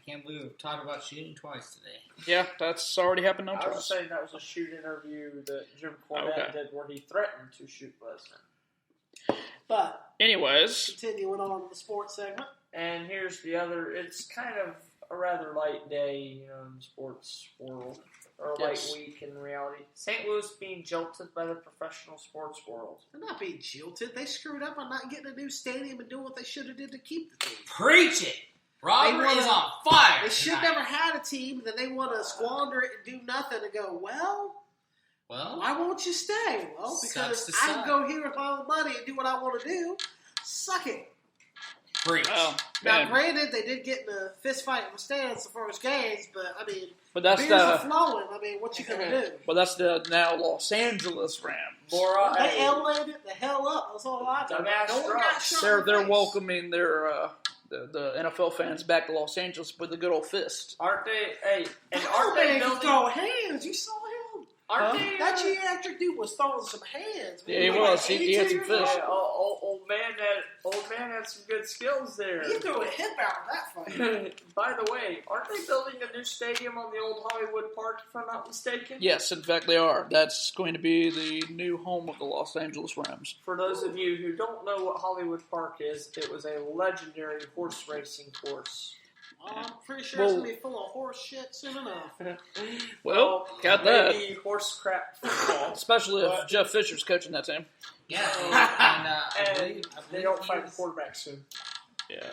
can't believe we've talked about shooting twice today. Yeah, that's already happened on I was us. saying that was a shoot interview that Jim Cornette Okay. did where he threatened to shoot Lesnar. But Anyways, continuing on with the sports segment. And here's the other, it's kind of a rather light day, in the sports world. Or a Yes. light week in reality. St. Louis being jilted by the professional sports world. They're not being jilted. They screwed up on not getting a new stadium and doing what they should have did to keep the team. Preach it! Robert wanna- is on fire. They should tonight. never had a team. Then they want to squander it and do nothing and go, well, Well, why won't you stay? Well, Sucks because to I suck. can go here with my own money and do what I want to do. Suck it. preach. well, Now, man, granted, they did get in a fist fight in the stands the first games, but, I mean, but that's beers are the flowing. I mean, what you going to do? now Los Angeles Rams. Laura, They LA'd it the hell up. That's all I know. Dumbass No one got drugs. shot in They're the face. welcoming their the NFL fans back to Los Angeles with a good old fist. aren't they? Hey, and Oh, aren't man, they he building? throw hands. You saw him. Aren't they? That geriatric dude was throwing some hands. Yeah, he was. He had 82 some years fish. old. Yeah, old man had some good skills there. He threw a hip out of that fight. By the way, aren't they building a new stadium on the old Hollywood Park, if I'm not mistaken? Yes, in fact they are. That's going to be the new home of the Los Angeles Rams. For those of you who don't know what Hollywood Park is, it was a legendary horse racing course. I'm pretty sure it's going to be full of horse shit soon enough. Well, got that. Maybe horse crap football. Especially if Jeff Fisher's coaching that team. Yeah, and I And believe they don't he find a was- quarterback soon. Yeah.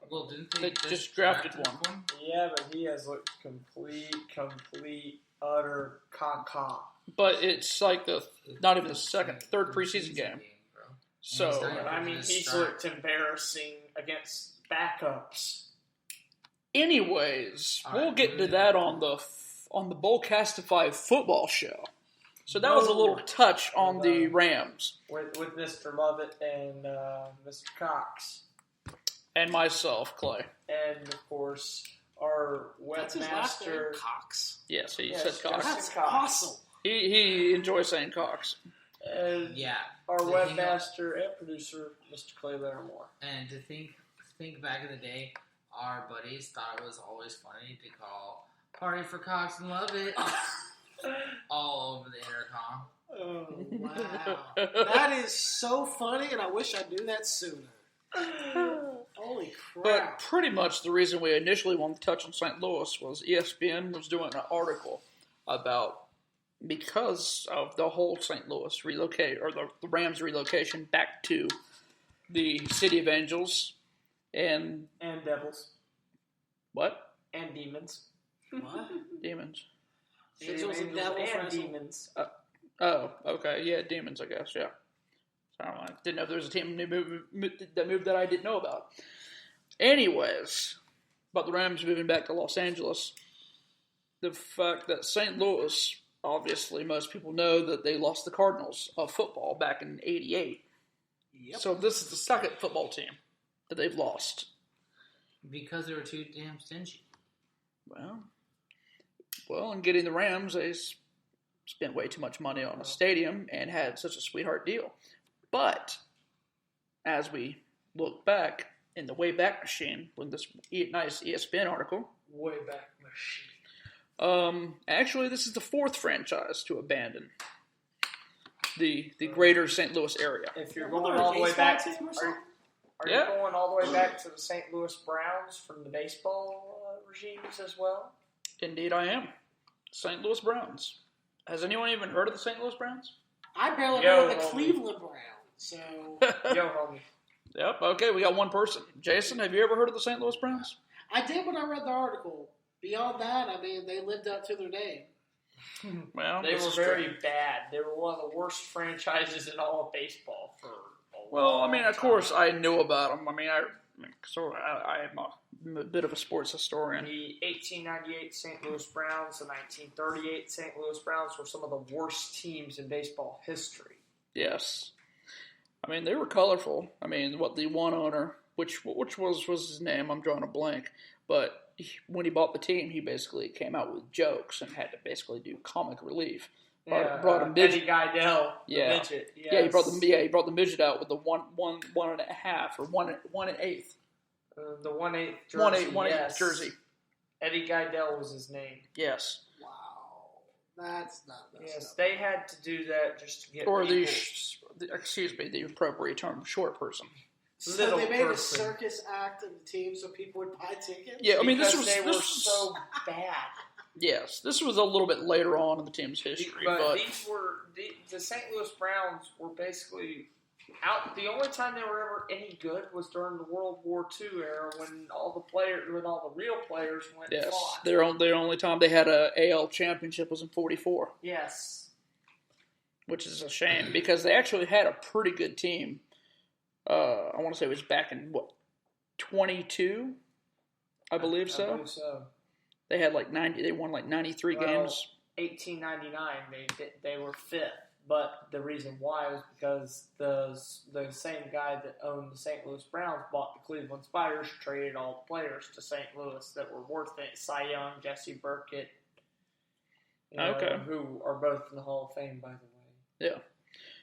Well, didn't They just drafted one. Yeah, but he has looked complete, utter caca. But it's like not even the third preseason game. bro. So, He's not- I mean, he's looked embarrassing against backups. anyways, All we'll right, get to that on the Boldcastify football show. So that was a little touch on the Rams With Mr. Lovett and Mr. Cox. and myself, Clay. And, of course, our That's his last name, webmaster. Cox. Yes, he Yes, said Cox. That's Cox. awesome. He enjoys saying Cox. And Yeah, our The thing- webmaster and producer, Mr. Clay Larimore. and to think back in the day, our buddies thought it was always funny to call "Party for Cox and Love It" all over the intercom. Oh, wow. That is so funny, and I wish I knew that sooner. Holy crap. But pretty much the reason we initially wanted to touch on St. Louis was ESPN was doing an article about because of the whole St. Louis relocate or the Rams relocation back to the City of Angels and And Devils. what? And Demons. What? Demons. Angels and Devils and wrestle. Demons. Oh, okay, yeah, Demons, I guess, yeah. So I didn't know if there was a team that moved that I didn't know about. Anyways, about the Rams moving back to Los Angeles, the fact that St. Louis, obviously most people know that they lost the Cardinals of football back in '88. Yep. So this is the second football team that they've lost. Because they were too damn stingy. Well, in getting the Rams, they spent way too much money on a stadium and had such a sweetheart deal. But as we look back in the Wayback Machine with this nice ESPN article, Way back machine. actually this is the fourth franchise to abandon the greater St. Louis area. If you're Well, going they're all the way baseball back, team or something? are Yeah. you going all the way back to the St. Louis Browns from the baseball regimes as well? Indeed, I am. St. Louis Browns. Has anyone even heard of the St. Louis Browns? I barely Yo, heard of the homie. Cleveland Browns, so Yo, homie. Yep. Okay, we got one person. Jason, have you ever heard of the St. Louis Browns? I did when I read the article. Beyond that, I mean, they lived up to their name. Well, They this were is true. very bad. They were one of the worst franchises in all of baseball for a Well, I long mean, of time. course, I knew about them. I mean, I am a bit of a sports historian. The 1898 St. Louis Browns, the 1938 St. Louis Browns were some of the worst teams in baseball history. Yes, I mean they were colorful. I mean, what the one owner, which was his name? I'm drawing a blank. But when he bought the team, he basically came out with jokes and had to basically do comic relief. Brought a midget. Eddie Geidel, the Yeah. midget. Yes. Yeah, he brought the midget out with the one and a half or one and eighth. The 1/8 jersey. 1/8 yes. jersey. Eddie Geidel was his name. Yes. Wow. That's not Yes, they had to do that just to get Or people. the appropriate term, short person. So little they made person. a circus act of the team so people would buy tickets? Yeah, I mean Because this they were was so bad. yes, this was a little bit later on in the team's history, but These were the St. Louis Browns were basically out. The only time they were ever any good was during the World War II era when all the real players went and yes, fought. their only time they had a AL championship was in '44, Yes. which is a shame because they actually had a pretty good team. I want to say it was back in 22, I believe so. I believe so. They had like 90. They won like 93 Well, games. 1899, they were fifth, but the reason why was because the same guy that owned the St. Louis Browns bought the Cleveland Spiders, traded all the players to St. Louis that were worth it. Cy Young, Jesse Burkett, Okay. Who are both in the Hall of Fame, by the way. Yeah.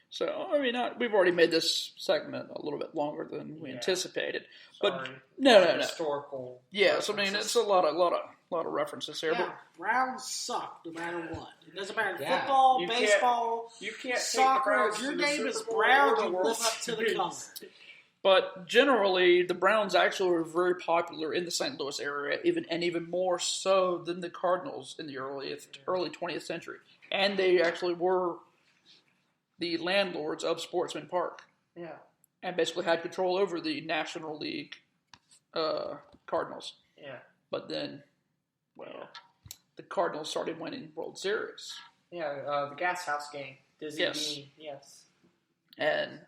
So, I mean, we've already made this segment a little bit longer than we anticipated. Sorry. But no. Historical. Yes, I mean, it's a lot of references here. Yeah, But Browns suck no matter what. It doesn't matter football, You baseball, You can't soccer. take If your the Browns name to is the Super Bowl Brown, or the you World live up to the color. Series. But generally, the Browns actually were very popular in the St. Louis area, even more so than the Cardinals in the early 20th century. And they actually were the landlords of Sportsman Park. Yeah. And basically had control over the National League Cardinals. Yeah. But then, the Cardinals started winning World Series. Yeah, the Gas House game. Dizzy Yes. Dean, yes. And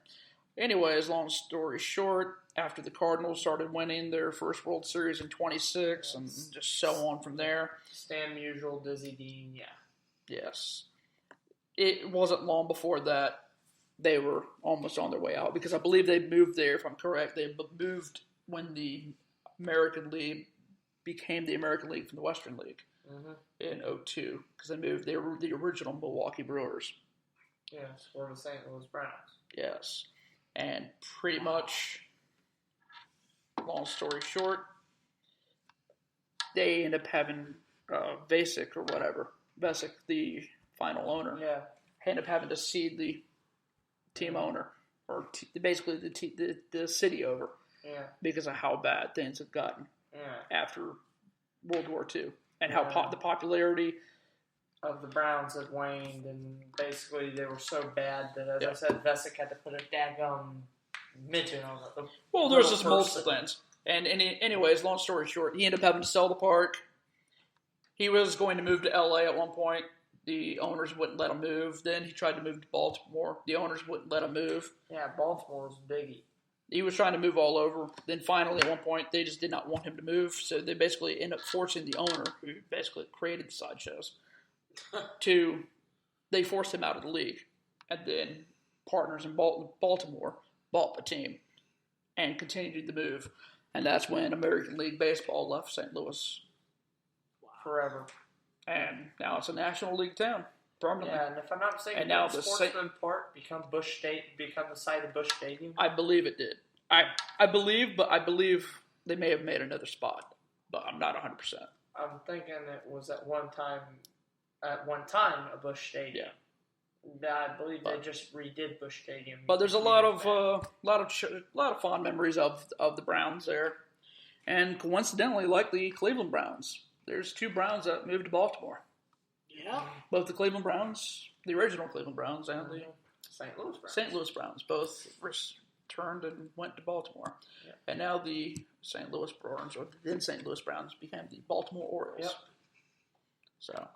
anyways, long story short, after the Cardinals started winning their first World Series in 26 and just so on from there. Stan Musial, Dizzy Dean, yeah. Yes. It wasn't long before that they were almost on their way out because I believe they moved there, if I'm correct. They moved when the American League became the American League from the Western League in 2002 because they were the original Milwaukee Brewers. Yes, or the St. Louis Browns. Yes. And pretty much, long story short, they end up having Vasic or whatever. Vasic, the final owner, end up having to cede the team owner or basically the city over because of how bad things have gotten after World War II and how the popularity of the Browns had waned, and basically they were so bad that, as I said, Vesic had to put a daggum midget on it. Well, there's just multiple things. And anyways, long story short, he ended up having to sell the park. He was going to move to L.A. at one point. The owners wouldn't let him move. Then he tried to move to Baltimore. The owners wouldn't let him move. Yeah, Baltimore was biggie. He was trying to move all over. Then finally, at one point, they just did not want him to move. So they basically ended up forcing the owner, who basically created the sideshows, they forced him out of the league. And then partners in Baltimore bought the team and continued the move. And that's when American League Baseball left St. Louis. Forever. And now it's a National League town, permanently. Yeah, and if I'm not mistaken, and now did Sportsman Park become the site of Busch Stadium? I believe it did. I believe they may have made another spot, but I'm not 100%. I'm thinking it was at one time a Busch Stadium. Yeah. I believe they just redid Busch Stadium. But there's a lot of fond memories of the Browns there, and coincidentally, like the Cleveland Browns, there's two Browns that moved to Baltimore. Yeah. Both the Cleveland Browns, the original Cleveland Browns, and the St. Louis Browns, both returned and went to Baltimore. Yep. And now the St. Louis Browns, or then St. Louis Browns, became the Baltimore Orioles. Yep. So.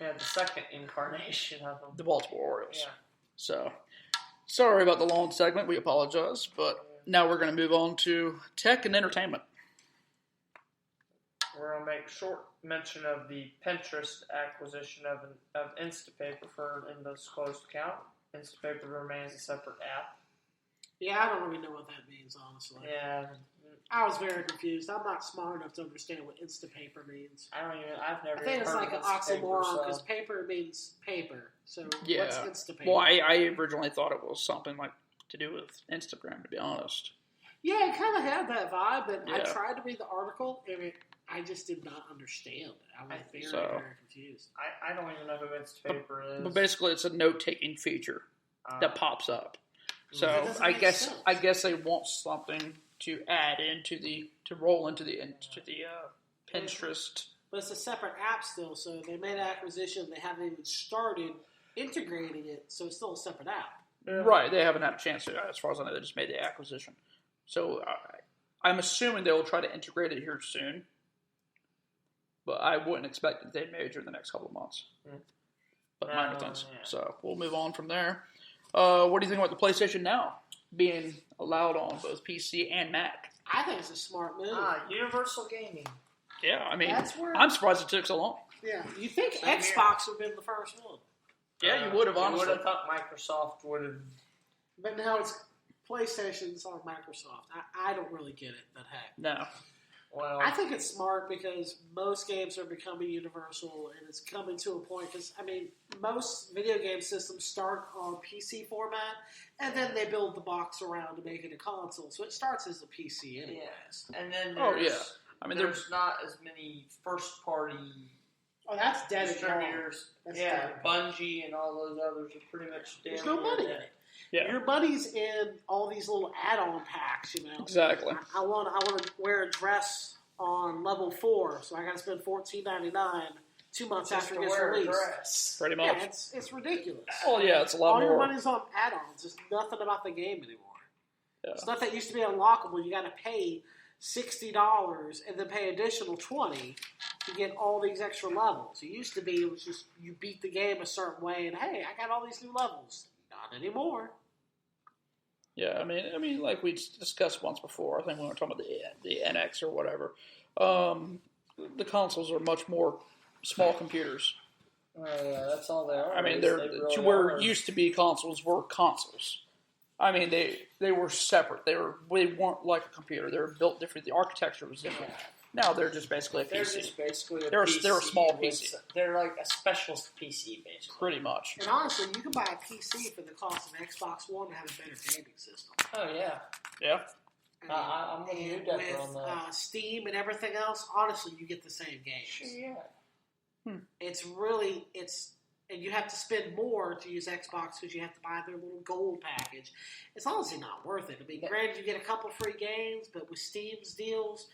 Yeah, the second incarnation of them. The Baltimore Orioles. Yeah. So, sorry about the long segment. We apologize. But now we're going to move on to tech and entertainment. We're going to make short mention of the Pinterest acquisition of Instapaper for an undisclosed account. Instapaper remains a separate app. Yeah, I don't really know what that means, honestly. Yeah. I was very confused. I'm not smart enough to understand what Instapaper means. I've never I think it's heard like of an oxymoron because so. paper means paper. So yeah. what's Instapaper? Well, I originally thought it was something like to do with Instagram, to be honest. Yeah, it kind of had that vibe, but I tried to read the article and I just did not understand it. I was very confused. I don't even know who Instapaper is. But basically, it's a note-taking feature that pops up. So I guess they want something to add to roll into the Pinterest. But it's a separate app still, so they made an acquisition. They haven't even started integrating it, so it's still a separate app. Yeah. Right, they haven't had a chance to. As far as I know, they just made the acquisition. So I'm assuming they will try to integrate it here soon. But I wouldn't expect that they'd major in the next couple of months. But minor things. Yeah. So we'll move on from there. What do you think about the PlayStation Now being allowed on both PC and Mac? I think it's a smart move. Universal Gaming. Yeah, I mean, I'm surprised it took so long. Yeah, you think Xbox would have been the first one? Yeah, you would have, honestly. You would have thought Microsoft would have. But now it's PlayStation's on Microsoft. I don't really get it, but heck. No. Well, I think it's smart because most games are becoming universal, and it's coming to a point because most video game systems start on PC format, and then they build the box around to make it a console. So it starts as a PC, anyways. yeah. And then there's there's not as many first party Oh, that's dead distributors. That's Yeah, dead. Bungie and all those others are pretty much There's damn no money in dead. it. Yeah. Your money's in all these little add-on packs, Exactly. I want to wear a dress on level 4, so I got to spend $14.99 2 months Just after to it gets wear a released. dress. Pretty much. Yeah, it's ridiculous. Well, yeah, it's a lot All your more. money's on add-ons. There's nothing about the game anymore. Yeah. Stuff that used to be unlockable, you got to pay $60 and then pay additional $20 to get all these extra levels. It used to be it was just you beat the game a certain way and hey, I got all these new levels. Not anymore. Yeah, I mean, like we discussed once before. I think when we were talking about the NX or whatever, the consoles are much more small computers. Oh, yeah, that's all they are. I mean, They they're really to where are. it used to be consoles were consoles. I mean, they were separate. They weren't like a computer. They were built different. The architecture was different. Now they're just basically a They're PC. just basically a They're a PC. small with- PC. They're like a specialist PC, basically. Pretty much. And honestly, you can buy a PC for the cost of an Xbox One and have a better gaming system. Oh, yeah. Yeah. I'm with and Neudecker on that. with Steam and everything else, honestly, you get the same games. Sure, yeah. And you have to spend more to use Xbox because you have to buy their little gold package. It's honestly not worth it. I mean, granted, you get a couple free games, but with Steam's deals,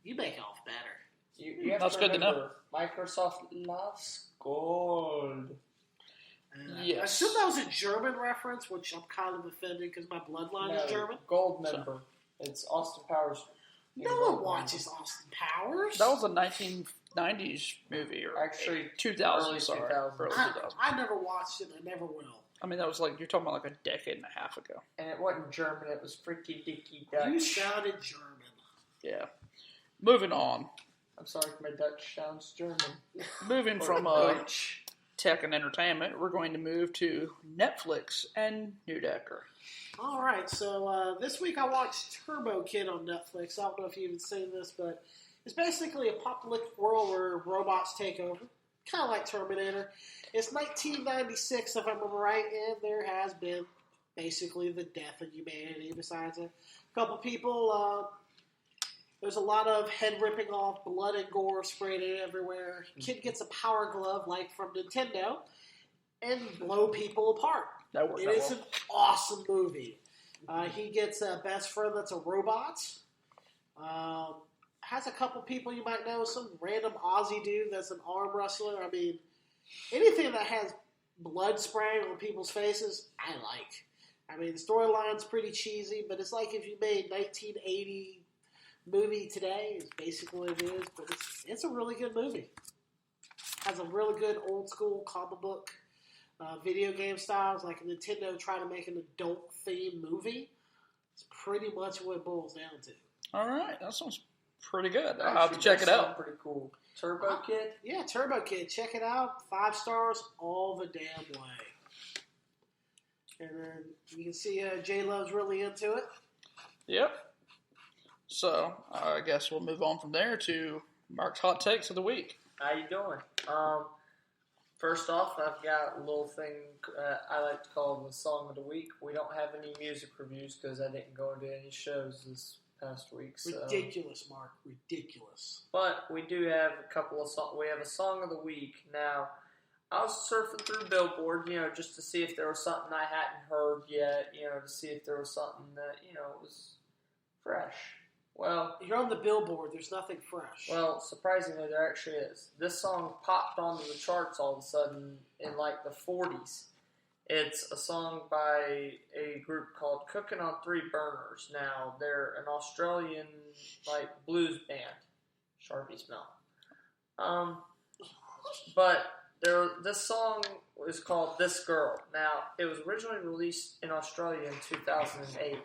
you make off better. You have That's to good to know. remember, Microsoft loves gold. I Yes. assume that was a German reference, which I'm kind of offended because my bloodline is German. Gold member. It's Austin Powers. No one watches Austin Powers. That was a 1990s movie, or Actually, 2000. early Sorry, 2000s. early 2000. I never watched it. I never will. I mean, that was like you're talking about like a decade and a half ago. And it wasn't German, it was freaky dicky Dutch. You sounded German. Yeah. Moving on. I'm sorry if my Dutch sounds German. Moving Or from Dutch. tech and entertainment, we're going to move to Netflix and Neudecker. All right, so this week I watched Turbo Kid on Netflix. I don't know if you've even seen this, but it's basically a apocalyptic world where robots take over, kind of like Terminator. It's 1996, if I remember right, and there has been basically the death of humanity besides a couple people. There's a lot of head ripping off, blood and gore sprayed in everywhere. Kid gets a power glove like from Nintendo and blow people apart. That worked It out is well. an awesome movie. He gets a best friend that's a robot. Has a couple people you might know. Some random Aussie dude that's an arm wrestler. I mean, anything that has blood spraying on people's faces, I like. I mean, the storyline's pretty cheesy, but it's like if you made 1980 movie today, is basically what it is. But it's a really good movie. Has a really good old school comic book video game styles, like Nintendo trying to make an adult themed movie. It's pretty much what it boils down to. All right, that sounds pretty good. I'll have to Actually, check that it out. sounds pretty cool. Turbo Kid? Yeah, Turbo Kid. Check it out. 5 stars all the damn way. And then you can see J-Love's really into it. Yep. So I guess we'll move on from there to Mark's hot takes of the week. How you doing? First off, I've got a little thing I like to call the Song of the Week. We don't have any music reviews because I didn't go into any shows this past week. So. Ridiculous, Mark. Ridiculous. But we do have a couple of songs. We have a Song of the Week. Now, I was surfing through Billboard, just to see if there was something I hadn't heard yet, to see if there was something that, was fresh. Well, You're on the Billboard. There's nothing fresh. Well, surprisingly, there actually is. This song popped onto the charts all of a sudden in like the 40s. It's a song by a group called Cooking on 3 Burners. Now, they're an Australian blues band. Sharpie smell. But this song is called This Girl. Now, it was originally released in Australia in 2008.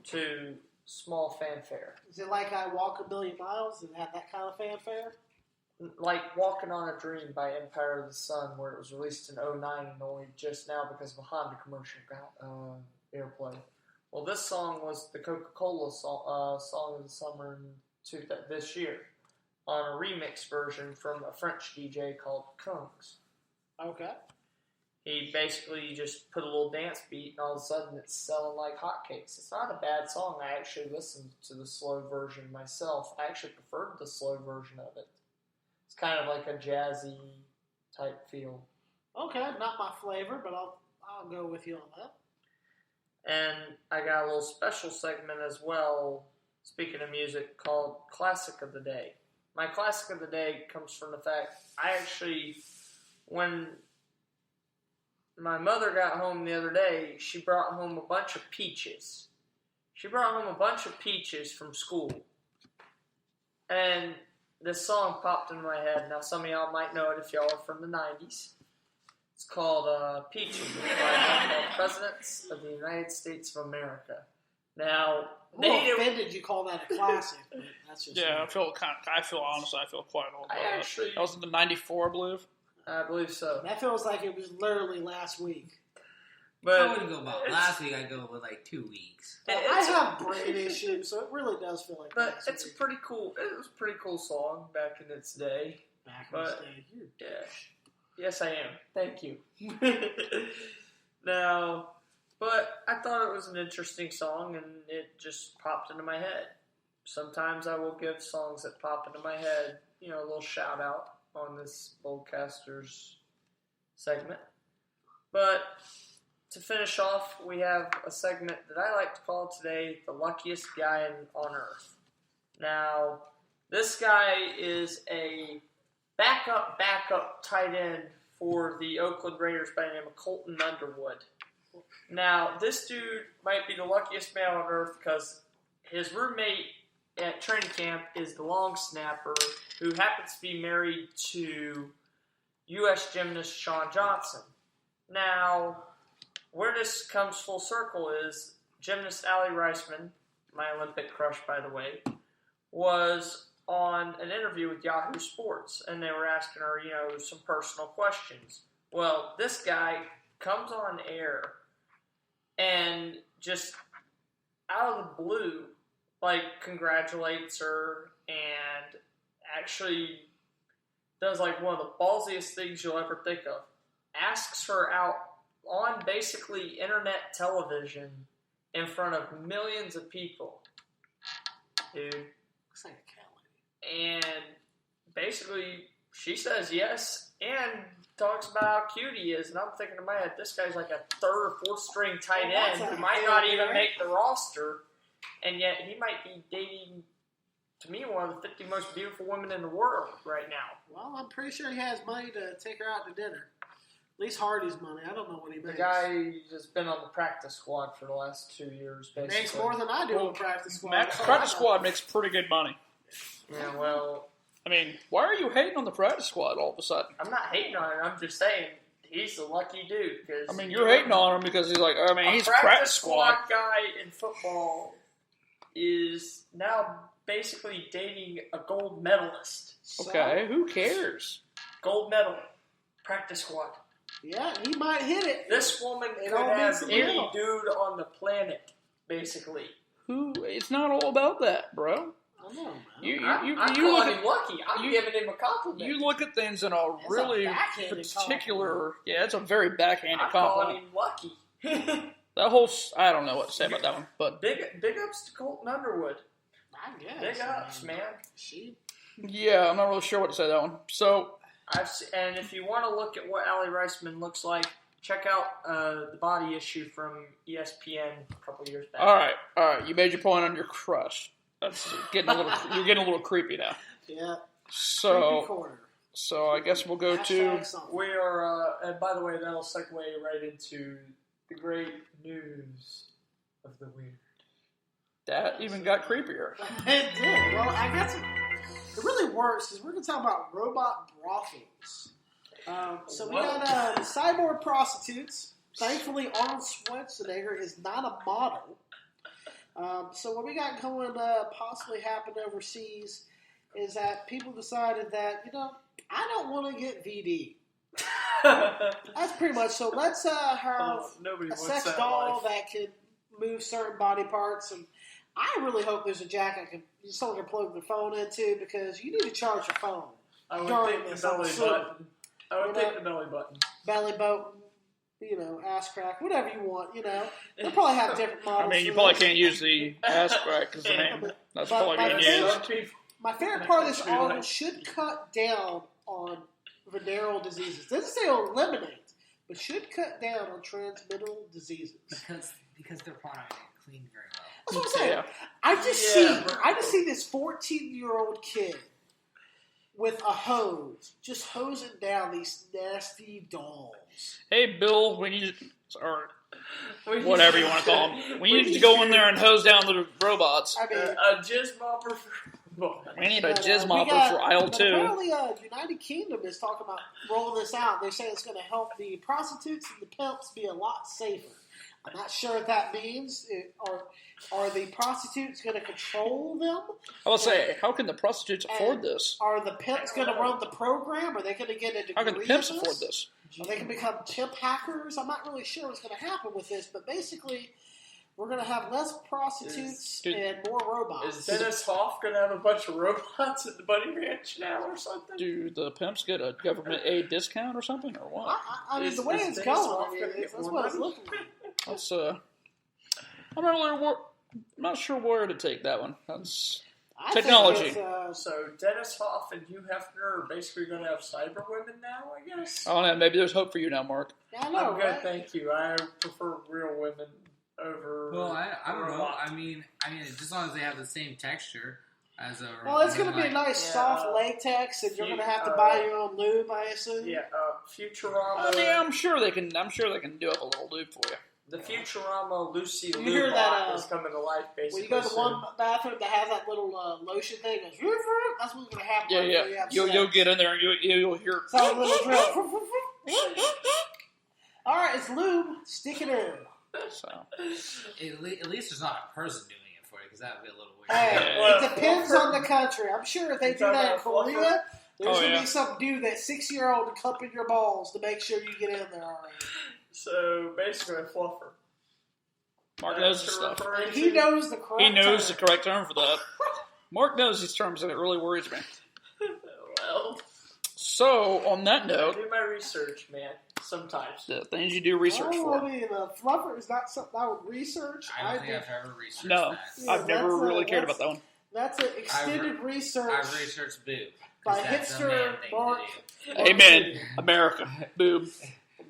To small fanfare. Is it like I Walk a Million Miles? Does it have that kind of fanfare? Like Walking on a Dream by Empire of the Sun, where it was released in 2009 and only just now because of a Honda commercial got airplay. Well, this song was the Coca-Cola song of the summer this year on a remix version from a French DJ called Kungs. Okay. He basically just put a little dance beat, and all of a sudden it's selling like hotcakes. It's not a bad song. I actually listened to the slow version myself. I actually preferred the slow version of it. It's kind of like a jazzy type feel. Okay, not my flavor, but I'll go with you on that. And I got a little special segment as well, speaking of music, called Classic of the Day. My Classic of the Day comes from the fact when my mother got home the other day, she brought home a bunch of peaches. She brought home a bunch of peaches from school. And this song popped into my head. Now, some of y'all might know it if y'all are from the 90s. It's called Peaches by Presidents of the United States of America. Now, I'm a little offended you call that a classic. But that's just I feel honestly, I feel quite old. That was in the 94, I believe. I believe so. That feels like it was literally last week. But I wouldn't go about last week. I'd go with like 2 weeks. I have brain issues, so it really does feel like. But it's a pretty cool. It was a pretty cool song back in its day. Back in its day, you're a douche. Yes, I am. Thank you. Now, but I thought it was an interesting song, and it just popped into my head. Sometimes I will give songs that pop into my head, a little shout out on this Boldcasters segment. But to finish off, we have a segment that I like to call today the luckiest guy on earth. Now, this guy is a backup tight end for the Oakland Raiders by the name of Colton Underwood. Now, this dude might be the luckiest man on earth because his roommate at training camp is the long snapper who happens to be married to U.S. gymnast Shawn Johnson. Now, where this comes full circle is gymnast Allie Reisman, my Olympic crush, by the way, was on an interview with Yahoo Sports, and they were asking her, some personal questions. Well, this guy comes on air and just out of the blue, congratulates her and actually does one of the ballsiest things you'll ever think of. Asks her out on basically internet television in front of millions of people. Dude. Looks like a cat lady. And basically, she says yes and talks about how cute he is. And I'm thinking in my head, this guy's like a third or fourth string tight end who might not even make the roster. And yet he might be dating, to me, one of the 50 most beautiful women in the world right now. Well, I'm pretty sure he has money to take her out to dinner. At least Hardy's money. I don't know what he makes. The guy has been on the practice squad for the last 2 years, basically. Makes more than I do on the practice squad. Practice squad makes pretty good money. Yeah, well... I mean, why are you hating on the practice squad all of a sudden? I'm not hating on it. I'm just saying he's a lucky dude. Cause you're hating on him because he's he's practice squad guy in football is now basically dating a gold medalist. Okay, who cares? Gold medal. Practice squad. Yeah, he might hit it. This woman could have any dude on the planet, basically. It's not all about that, bro. I know, man. I'm calling him lucky. I'm giving him a compliment. You look at things in a really particular... Yeah, it's a very backhanded compliment. I'm calling him lucky. That whole... I don't know what to say about that one, but... Big ups to Colton Underwood. I guess. Big ups, man. Yeah, I'm not really sure what to say that one. So... And if you want to look at what Allie Reisman looks like, check out the body issue from ESPN a couple years back. All right. You made your point on your crush. That's you're getting a little creepy now. Yeah. So I guess we'll go to. We are, and by the way, that'll segue right into the great news of the week. That even got creepier. It did. Well, I guess it really works because we're going to talk about robot brothels. So we got cyborg prostitutes. Thankfully, Arnold Schwarzenegger is not a model. So what we got going possibly happened overseas is that people decided that, I don't want to get VD. That's pretty much. So let's have a sex doll that can move certain body parts, and I really hope there's a jack someone can plug their phone into, because you need to charge your phone. I would during think the this, belly I'm sure. button. I would think the belly button. Belly button, ass crack, whatever you want, They'll probably have different models. I mean, you for probably this. can't use the ass crack because that's probably being used. My favorite part of this article should cut down on venereal diseases. Doesn't say eliminate, but should cut down on transmittal diseases. Because they're probably not clean very well. That's what I'm saying. Yeah. I just see this 14-year-old kid with a hose, just hosing down these nasty dolls. Hey, Bill, or whatever you want to call them, we need to go in there and hose down the robots. I mean, a jizz mopper. We need a jizz we mopper got- for aisle but 2. Apparently, United Kingdom is talking about rolling this out. They say it's going to help the prostitutes and the pimps be a lot safer. I'm not sure what that means. Are the prostitutes going to control them? I will say, how can the prostitutes afford this? Are the pimps going to run the program? Are they going to get a degree? How can the pimps in afford this? Are they going to become pimp hackers? I'm not really sure what's going to happen with this, but basically, we're going to have less prostitutes and more robots. Is Dennis Hoff going to have a bunch of robots at the Bunny Ranch now or something? Do the pimps get a government aid discount or something, or what? I mean, the way it's Dennis going, Hoff gonna get that's more what it's money? looking like. That's I'm not sure where to take that one. That's I think technology. it's, So Dennis Hoff and Hugh Hefner are basically going to have cyber women now, I guess? I don't know. Maybe there's hope for you now, Mark. I know, I'm good, right? thank you. I prefer real women over. Well, I don't know. robots. I mean, just as long as they have the same texture as a. Well, it's going to be a like- nice Yeah, soft latex, and you're going to have to uh, buy your own lube, I assume. Yeah, Futurama. I mean, I'm sure they can do up a little lube for you. The Futurama Lucy You hear Lou that, bot is coming to life, basically. When you go to soon. one bathroom that has that little lotion thing, it goes, that's what's going to happen. Yeah, right yeah. before you have You'll sex. get in there and you'll hear. Sound a little drill. All right, it's lube. Stick it in. So At least there's not a person doing it for you, because that would be a little weird. Hey, Well, it depends on the country. I'm sure if they do that in Talking about Korea, there's Oh, going to yeah. be some dude, that 6-year-old, to cup in your balls to make sure you get in there all right. So, basically a fluffer. Mark knows his That's stuff. referring And he to- knows the correct He knows the term. correct term for that. Mark knows these terms, and it really worries me. Well, So, on that I note, do my research, man. Sometimes. the things you do research Oh, for. I mean, fluffer is not something I would research. I don't think think I've ever researched No. that. Yeah, I've never that's, really cared that's- about that one. That's an extended research. I've researched boob. 'cause By that's a hipster man thing Mark. to do. Amen. America. Boob.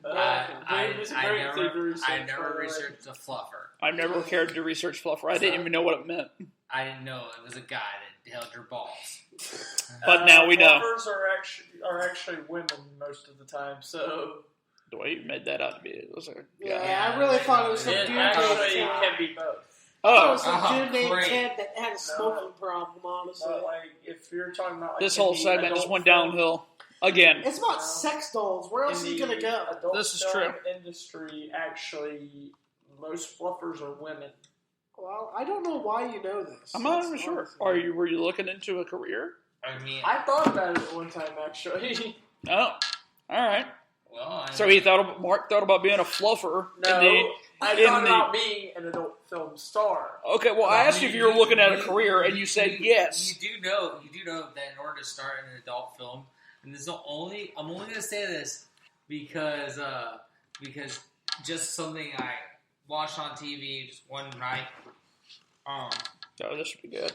Dave is a great thing to research, I by never the way. researched a fluffer. I've never cared to research fluffer. I didn't even know what it meant. I didn't know it was a guy that held your balls. But now we know. Fluffers are actually women most of the time, so The way you made that out to be, it was a Yeah, guy. I really thought it was some it dude actually named Ted. can be both. I thought it Oh, was some dude named great. Ted that had a smoking problem, honestly. But like, if you're talking about like this in whole the segment just adult went film- downhill again. It's about sex dolls. Where else in is he the going to go? adult This is film true. Industry, actually, most fluffers are women. Well, I don't know why you know this. I'm not That's even sure. honestly- Were you looking into a career? I mean, I thought about it at one time, actually. Oh, all right. well, So Mark thought about being a fluffer. No, I in thought the- about being an adult film star. Okay, well, I asked you if you were looking at a career, and you said yes. You do know that in order to start in an adult film, and I'm only going to say this because just something I watched on TV just one night. Oh, this would be good.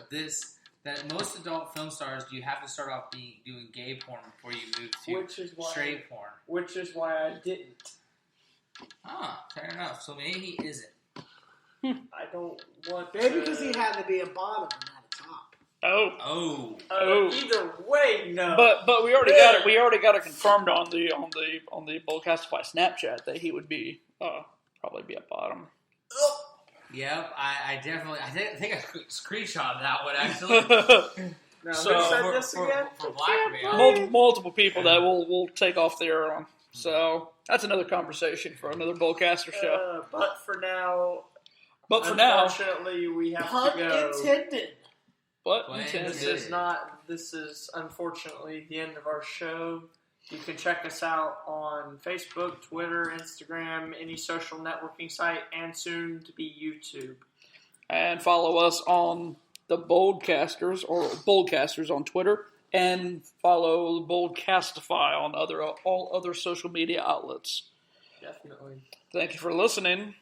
That most adult film stars, you have to start off doing gay porn before you move Which is to why- straight porn. Which is why I didn't. Ah, fair enough. So maybe he isn't. I don't want Maybe to... because he had to be a bottom and not a top. Oh, Oh, Either way, no. but we already got it. We already got it confirmed on the Boldcastify Snapchat that he would be probably be at bottom. yep. I think I screenshot that one actually. Now, So- who said for, this for, again? for blackmail. Multiple people that will take off there on. So that's another conversation for another Boldcaster show. But for now, But for now, unfortunately, we have Pun to go. intended. what? Well, This is unfortunately the end of our show. You can check us out on Facebook, Twitter, Instagram, any social networking site, and soon to be YouTube. And follow us on the Boldcasters or Boldcasters on Twitter, and follow Boldcastify on all other social media outlets. Definitely. Thank you for listening.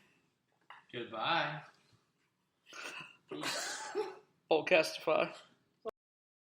Goodbye. Peace. Boldcastify.